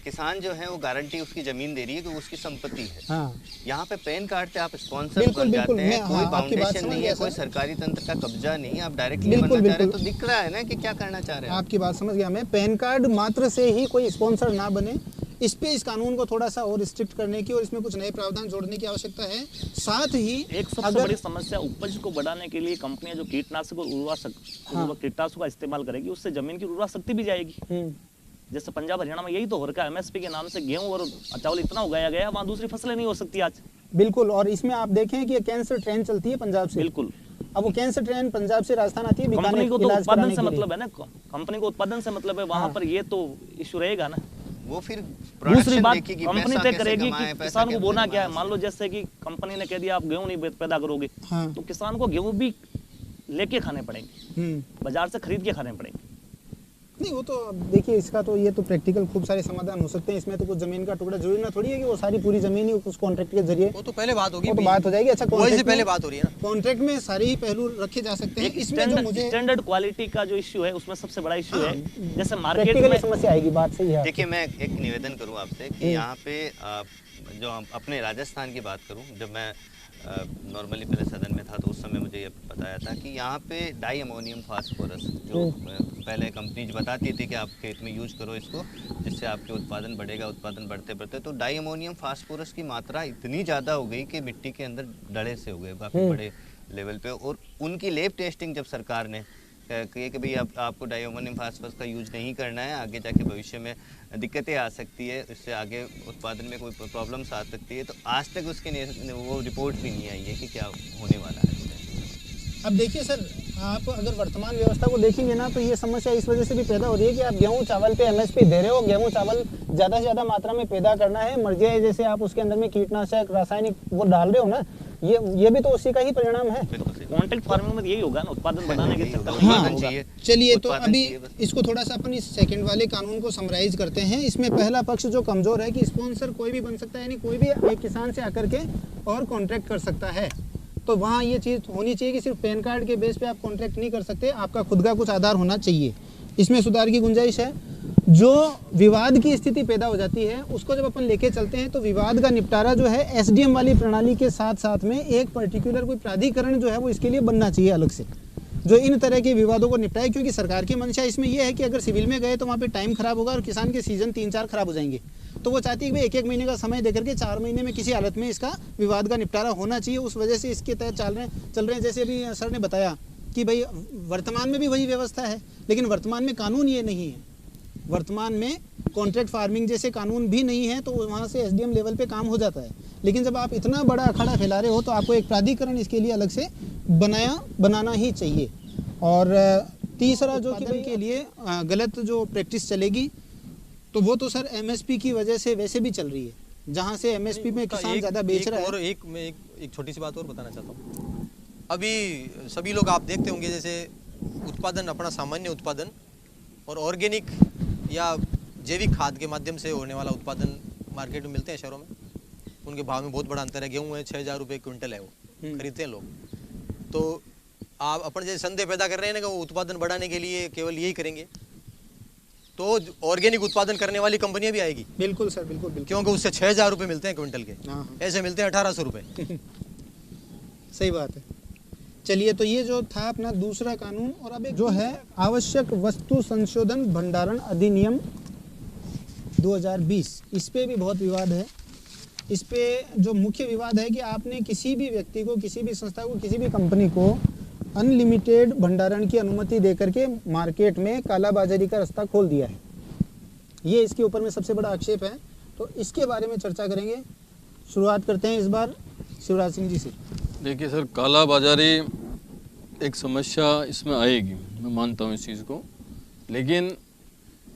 किसान जो है वो गारंटी उसकी जमीन दे रही है कि उसकी संपत्ति है। हाँ। यहाँ पे पैन कार्ड से आप स्पॉन्सर बिल्कुल, बन जाते बिल्कुल, हैं, कोई हाँ, आपकी बात फाउंडेशन समझ नहीं गया है, कोई सर। सरकारी तंत्र का कब्जा नहीं है, आप डायरेक्टली बिल्कुल, बनना चाह रहे हैं, बिल्कुल। तो दिख रहा है ना कि क्या करना चाह रहे हैं। आपकी बात समझ गया मैं। पैन कार्ड मात्र से ही कोई स्पॉन्सर ना बने, इस पे इस कानून को थोड़ा सा और स्ट्रिक्ट करने की और इसमें कुछ नए प्रावधान जोड़ने की आवश्यकता है। साथ ही एक सबसे बड़ी समस्या उपज को बढ़ाने के लिए कंपनियां जो कीटनाशक और उर्वरक कीटनाशकों का इस्तेमाल करेगी, उससे जमीन की उर्वरा शक्ति भी जाएगी। जैसे पंजाब हरियाणा में यही तो हो रखा है, MSP के नाम से गेहूं और चावल इतना उगाया गया, वहाँ दूसरी फसलें नहीं हो सकती आज। बिल्कुल, और इसमें आप देखें कि कैंसर ट्रेन चलती है पंजाब से। बिल्कुल, अब वो कैंसर ट्रेन पंजाब से राजस्थान आती है, कंपनी को तो उत्पादन से मतलब है ना, कंपनी को उत्पादन से मतलब है, वहाँ पर ये तो इशू रहेगा ना। वो फिर दूसरी बात कंपनी तय करेगी कि किसान को बोना क्या है। मान लो जैसे कि कंपनी ने कह दिया आप गेहूं नहीं पैदा करोगे, तो किसान को गेहूं भी लेके खाने पड़ेंगे, बाजार से खरीद के खाने पड़ेंगे। नहीं, वो तो देखिए इसका तो ये तो प्रैक्टिकल खूब सारे समाधान हो सकते हैं। इसमें तो कुछ जमीन का टुकड़ा जरूरी ना थोड़ी है कि वो सारी पूरी जमीन ही उस कॉन्ट्रैक्ट के जरिए, वो तो पहले बात होगी, वो तो बात हो जाएगी। अच्छा, वही से पहले बात हो रही है ना, कॉन्ट्रैक्ट में सारे ही पहलू रखे जा सकते हैं। इसमें जो मुझे स्टैंडर्ड क्वालिटी का जो इश्यू है उसमें सबसे बड़ा इश्यू है, जैसे मार्केट में समस्या आएगी। बात सही है। देखिए मैं एक निवेदन करूं आपसे कि यहाँ पे जो हम अपने राजस्थान की बात करूं, जब मैं नॉर्मली पहले सदन में था तो उस समय मुझे ये बताया था कि यहाँ पे डाई अमोनियम फास्फोरस जो पहले कंपनीज बताती थी कि आप खेत में यूज करो इसको, जिससे आपके उत्पादन बढ़ेगा, उत्पादन बढ़ते बढ़ते तो डाई अमोनियम फास्फोरस की मात्रा इतनी ज़्यादा हो गई कि मिट्टी के अंदर डले से हो गए काफ़ी बड़े लेवल पे। और उनकी लैब टेस्टिंग जब सरकार ने कही कि भाई आपको डाई अमोनियम फास्फोरस का यूज नहीं करना है, आगे जाके भविष्य में दिक्कतें आ सकती है, इससे आगे उत्पादन में कोई प्रॉब्लम्स आ सकती है, तो आज तक उसके वो रिपोर्ट भी नहीं आई है कि क्या होने वाला है इससे। अब देखिए सर, आप अगर वर्तमान व्यवस्था को देखेंगे ना, तो ये समस्या इस वजह से भी पैदा हो रही है कि आप गेहूं चावल पे MSP दे रहे हो, गेहूं चावल ज़्यादा से ज़्यादा मात्रा में पैदा करना है, मर्जी है जैसे आप उसके अंदर में कीटनाशक रासायनिक वो डाल रहे हो ना, ये भी तो उसी का ही परिणाम है। कॉन्ट्रैक्ट फार्मिंग में यही होगा ना, उत्पादन बढ़ाने के चक्कर में। हाँ, चलिए तो अभी इसको थोड़ा सा अपन इस सेकंड वाले कानून को समराइज करते हैं। इसमें पहला पक्ष जो कमजोर है कि स्पॉन्सर कोई भी बन सकता है, यानी कोई भी एक किसान से आकर के और कॉन्ट्रैक्ट कर सकता है। तो वहाँ ये चीज़ होनी चाहिए कि सिर्फ पैन कार्ड के बेस पे आप कॉन्ट्रैक्ट नहीं कर सकते, आपका खुद का कुछ आधार होना चाहिए। इसमें सुधार की गुंजाइश है। जो विवाद की स्थिति पैदा हो जाती है उसको जब अपन लेके चलते हैं तो विवाद का निपटारा जो है एसडीएम वाली प्रणाली के साथ साथ में एक पर्टिकुलर कोई प्राधिकरण जो है वो इसके लिए बनना चाहिए अलग से, जो इन तरह के विवादों को निपटाए। क्योंकि सरकार की मंशा इसमें यह है कि अगर सिविल में गए तो वहाँ पे टाइम खराब होगा और किसान के सीजन 3-4 खराब हो जाएंगे, तो वो चाहती है कि भाई 1-1 महीने का समय देकर के 4 महीने में किसी हालत में इसका विवाद का निपटारा होना चाहिए। उस वजह से इसके तहत चल रहे हैं। जैसे अभी सर ने बताया कि भाई वर्तमान में भी वही व्यवस्था है, लेकिन वर्तमान में कानून ये नहीं है। वर्तमान में कॉन्ट्रैक्ट फार्मिंग जैसे कानून भी नहीं है, तो वहाँ से एसडीएम लेवल पे काम हो जाता है। लेकिन जब आप इतना बड़ा अखाड़ा फैला रहे हो तो आपको एक प्राधिकरण इसके लिए अलग से बनाना ही चाहिए। और तीसरा जो कि के लिए गलत जो प्रैक्टिस चलेगी तो वो तो सर एमएसपी की वजह से वैसे भी चल रही है, जहाँ से एमएसपी में किसान ज़्यादा बेच रहा है। और एक छोटी सी बात और बताना चाहता हूँ। अभी सभी लोग आप देखते होंगे जैसे उत्पादन, अपना सामान्य उत्पादन और ऑर्गेनिक या जैविक खाद के माध्यम से होने वाला उत्पादन मार्केट में मिलते हैं शहरों में, उनके भाव में बहुत बड़ा अंतर है। गेहूँ है 6,000 रुपये क्विंटल है, वो खरीदते हैं लोग। तो आप अपन जैसे संदेह पैदा कर रहे हैं ना कि वो उत्पादन बढ़ाने के लिए केवल यही करेंगे, तो ऑर्गेनिक उत्पादन करने वाली कंपनियां भी आएगी। बिल्कुल सर, बिल्कुल बिल्कुल, क्योंकि उससे 6,000 रुपये मिलते हैं क्विंटल के, ऐसे मिलते हैं 1,800 रुपये। सही बात है। चलिए, तो ये जो था अपना दूसरा कानून। और अब एक जो है आवश्यक वस्तु संशोधन भंडारण अधिनियम 2020, इस पे भी बहुत विवाद है। इस पे जो मुख्य विवाद है कि आपने किसी भी व्यक्ति को, किसी भी संस्था को, किसी भी कंपनी को अनलिमिटेड भंडारण की अनुमति देकर के मार्केट में कालाबाजारी का रास्ता खोल दिया है। ये इसके ऊपर में सबसे बड़ा आक्षेप है। तो इसके बारे में चर्चा करेंगे। शुरुआत करते हैं इस बार शिवराज सिंह जी से। देखिए सर, काला बाजारी एक समस्या इसमें आएगी, मैं मानता हूँ इस चीज़ को। लेकिन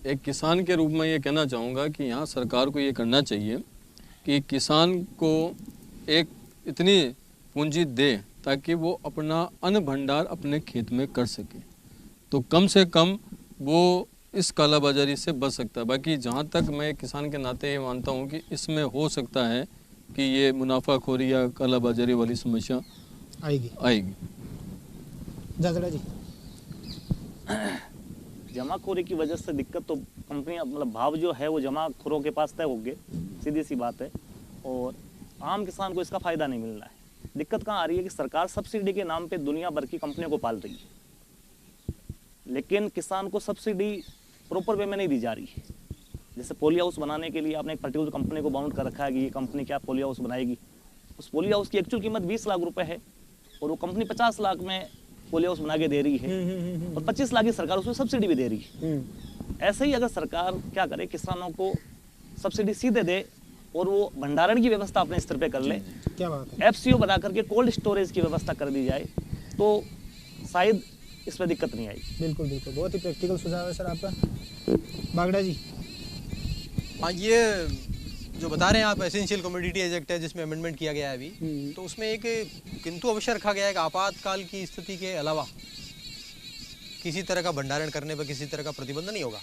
एक किसान के रूप में ये कहना चाहूँगा कि यहाँ सरकार को ये करना चाहिए कि किसान को एक इतनी पूंजी दे ताकि वो अपना अन्न भंडार अपने खेत में कर सके, तो कम से कम वो इस काला बाजारी से बच सकता है। बाकी जहाँ तक मैं किसान के नाते ये मानता हूँ कि इसमें हो सकता है कि ये मुनाफाखोरी या काला बाजारी वाली समस्या आएगी। जागड़ा जी, जमाखोरी की वजह से दिक्कत तो कंपनियां, मतलब भाव जो है वो जमाखोरों के पास तय होंगे, सीधी सी बात है। और आम किसान को इसका फायदा नहीं मिल रहा है। दिक्कत कहाँ आ रही है कि सरकार सब्सिडी के नाम पे दुनिया भर की कंपनियों को पाल रही है, लेकिन किसान को सब्सिडी प्रॉपर वे में नहीं दी जा रही है। जैसे पोली हाउस बनाने के लिए आपने एक पर्टिकुलर कंपनी को बाउंड कर रखा है कि ये कंपनी क्या पोली हाउस बनाएगी। उस पोली हाउस की एक्चुअल कीमत 20 लाख रुपए है और वो कंपनी 50 लाख में पोली हाउस बना के दे रही है और 25 लाख की सरकार उसमें सब्सिडी भी दे रही है। ऐसे ही अगर सरकार क्या करे, किसानों को सब्सिडी सीधे दे और वो भंडारण की व्यवस्था अपने स्तर पे कर ले, क्या बात है, एफसीओ बना करके कोल्ड स्टोरेज की व्यवस्था कर दी जाए, तो शायद इसमें दिक्कत नहीं आएगी। बिल्कुल बिल्कुल, बहुत ही प्रैक्टिकल सुझाव है सर आपका। बागड़ा जी, हाँ, ये जो बता रहे हैं आप, एसेंशियल कमोडिटीज एक्ट है जिसमें अमेंडमेंट किया गया है अभी, तो उसमें एक किंतु अवश्य रखा गया है कि आपातकाल की स्थिति के अलावा किसी तरह का भंडारण करने पर किसी तरह का प्रतिबंध नहीं होगा।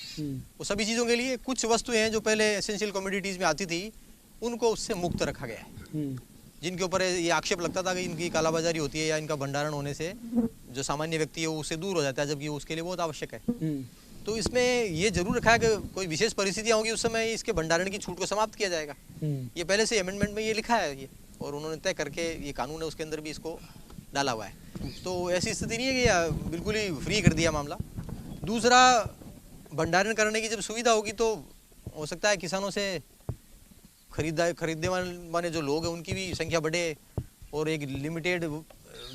वो सभी चीज़ों के लिए कुछ वस्तुएं हैं जो पहले एसेंशियल कमोडिटीज में आती थी, उनको उससे मुक्त रखा गया है। जिनके ऊपर ये आक्षेप लगता था कि इनकी कालाबाजारी होती है या इनका भंडारण होने से जो सामान्य व्यक्ति है वो उससे दूर हो जाता है, जबकि उसके लिए बहुत आवश्यक है। तो इसमें ये जरूर रखा है कि कोई विशेष परिस्थितियां होंगी उस समय इसके भंडारण की छूट को समाप्त किया जाएगा। ये पहले से अमेंडमेंट में ये लिखा है ये, और उन्होंने तय करके ये कानून है उसके अंदर भी इसको डाला हुआ है। तो ऐसी स्थिति नहीं है कि बिल्कुल ही फ्री कर दिया मामला। दूसरा, भंडारण करने की जब सुविधा होगी तो हो सकता है किसानों से खरीदने वाले जो लोग हैं उनकी भी संख्या बढ़े, और एक लिमिटेड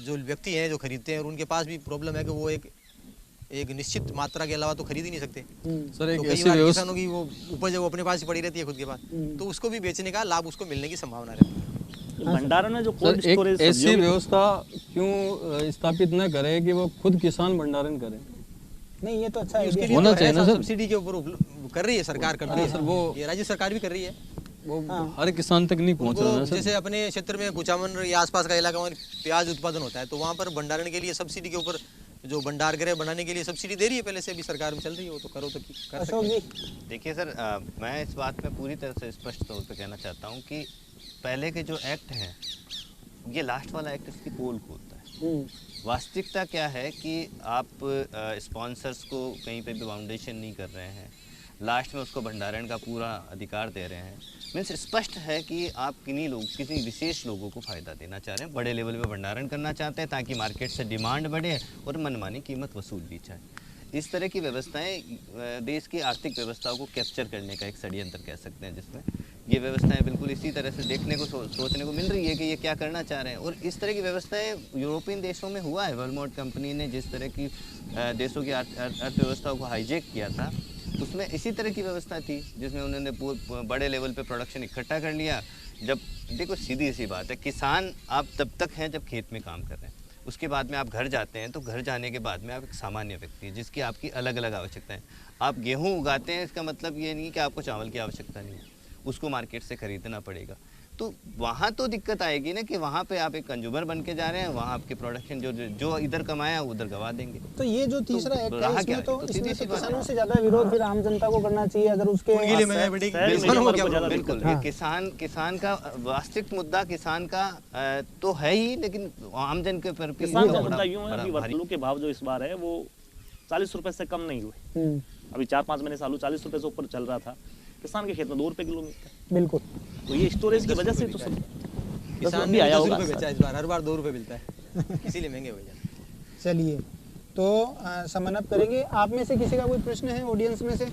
जो व्यक्ति हैं जो खरीदते हैं और उनके पास भी प्रॉब्लम है कि वो एक निश्चित मात्रा के अलावा तो खरीद ही नहीं सकते। सर, एक तो ऐसी कई बार व्यवस्था, किसानों की वो उपज है वो अपने पास ही पड़ी रहती है खुद के पास, तो उसको भी बेचने का लाभ उसको मिलने की संभावना रहती है। भंडारण में जो कोल्ड सर, स्टोरेज एक ऐसी व्यवस्था क्यों स्थापित न करे कि वो खुद किसान भंडारण करे? नहीं, ये तो अच्छा उसके है। लिए होना तो चाहिए ना सर। सब्सिडी के ऊपर कर रही है सरकार, कर रही है सर, वो ये राज्य सरकार भी कर रही है। वो हर किसान तक नहीं पहुंच रहा है सर। जैसे अपने क्षेत्र में कुचामन या आसपास का इलाका में प्याज उत्पादन होता है, तो वहाँ पर भंडारण के लिए सब्सिडी के ऊपर जो भंडार गृह बनाने के लिए सब्सिडी दे रही है पहले से, अभी सरकार में चल रही है, वो तो करो तो कर सकते हैं। देखिए सर, मैं इस बात में पूरी तरह से स्पष्ट तौर पे कहना चाहता हूँ कि पहले के जो एक्ट हैं ये लास्ट वाला एक्ट इसकी पोल खोलता है। वास्तविकता क्या है कि आप स्पॉन्सर्स को कहीं पे भी फाउंडेशन नहीं कर रहे हैं, लास्ट में उसको भंडारण का पूरा अधिकार दे रहे हैं। मीन्स स्पष्ट है कि आप किसी विशेष लोगों को फ़ायदा देना चाह रहे हैं, बड़े लेवल पे भंडारण करना चाहते हैं ताकि मार्केट से डिमांड बढ़े और मनमानी कीमत वसूल भी जाए। इस तरह की व्यवस्थाएं देश की आर्थिक व्यवस्था को कैप्चर करने का एक षड्यंत्र कह सकते हैं, जिसमें ये व्यवस्थाएं बिल्कुल इसी तरह से देखने को सोचने को मिल रही है कि ये क्या करना चाह रहे हैं। और इस तरह की व्यवस्थाएं यूरोपियन देशों में हुआ है। वर्लमार्ट कंपनी ने जिस तरह की देशों की अर्थव्यवस्था को हाईजैक किया था, उसमें इसी तरह की व्यवस्था थी जिसमें उन्होंने बड़े लेवल पे प्रोडक्शन इकट्ठा कर लिया। जब देखो सीधी सी बात है, किसान आप तब तक हैं जब खेत में काम कर रहे हैं, उसके बाद में आप घर जाते हैं तो घर जाने के बाद में आप एक सामान्य व्यक्ति हैं जिसकी आपकी अलग अलग आवश्यकताएं। आप गेहूं उगाते हैं, इसका मतलब ये नहीं कि आपको चावल की आवश्यकता नहीं है, उसको मार्केट से खरीदना पड़ेगा। तो वहाँ तो दिक्कत आएगी ना कि वहाँ पे आप एक कंज्यूमर बन के जा रहे हैं, वहाँ आपके प्रोडक्शन जो इधर कमाया उधर गवा देंगे। तो ये जो तीसरा एक्ट है इसमें तो सीधी सी बात किसानों से ज्यादा विरोध फिर आम जनता को करना चाहिए अगर उसके बिल्कुल किसान का वास्तविक मुद्दा किसान का तो है ही, लेकिन आमजन के पर किसान का मुद्दा यूं है कि आलू के भाव जो इस बार है वो 40 रुपए से कम नहीं हुए। अभी 4-5 महीने से आलू 40 रुपए से ऊपर चल रहा था, किसान के खेत में 2 रुपए किलो मिलता है। बिल्कुल, तो ये स्टोरेज की वजह से तो सब किसान भी आया होगा। 10 रुपए बेचा इस बार, हर बार 2 रुपए मिलता है इसीलिए महंगे हो जाते। चलिए तो समन अप करेंगे। आप में से किसी का कोई प्रश्न है ऑडियंस में से?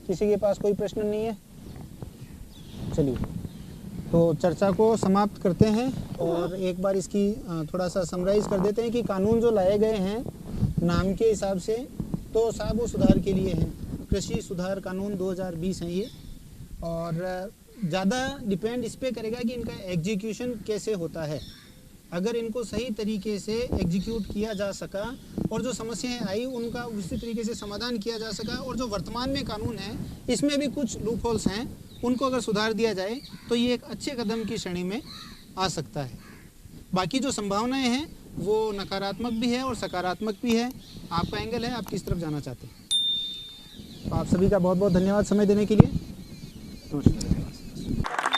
किसी के पास कोई प्रश्न नहीं है? चलिए तो चर्चा को समाप्त करते हैं और एक बार इसकी थोड़ा सा समराइज कर देते हैं कि कानून जो लाए गए हैं नाम के हिसाब से तो साहब वो सुधार के लिए हैं। कृषि सुधार कानून 2020 है ये, और ज़्यादा डिपेंड इस पे करेगा कि इनका एग्जीक्यूशन कैसे होता है। अगर इनको सही तरीके से एग्जीक्यूट किया जा सका और जो समस्याएं आई उनका उसी तरीके से समाधान किया जा सका, और जो वर्तमान में कानून है इसमें भी कुछ लूप होल्स हैं, उनको अगर सुधार दिया जाए तो ये एक अच्छे कदम की श्रेणी में आ सकता है। बाकी जो संभावनाएं हैं वो नकारात्मक भी है और सकारात्मक भी है। आपका एंगल है, आप किस तरफ जाना चाहते हैं। तो आप सभी का बहुत बहुत धन्यवाद समय देने के लिए। नमस्कार।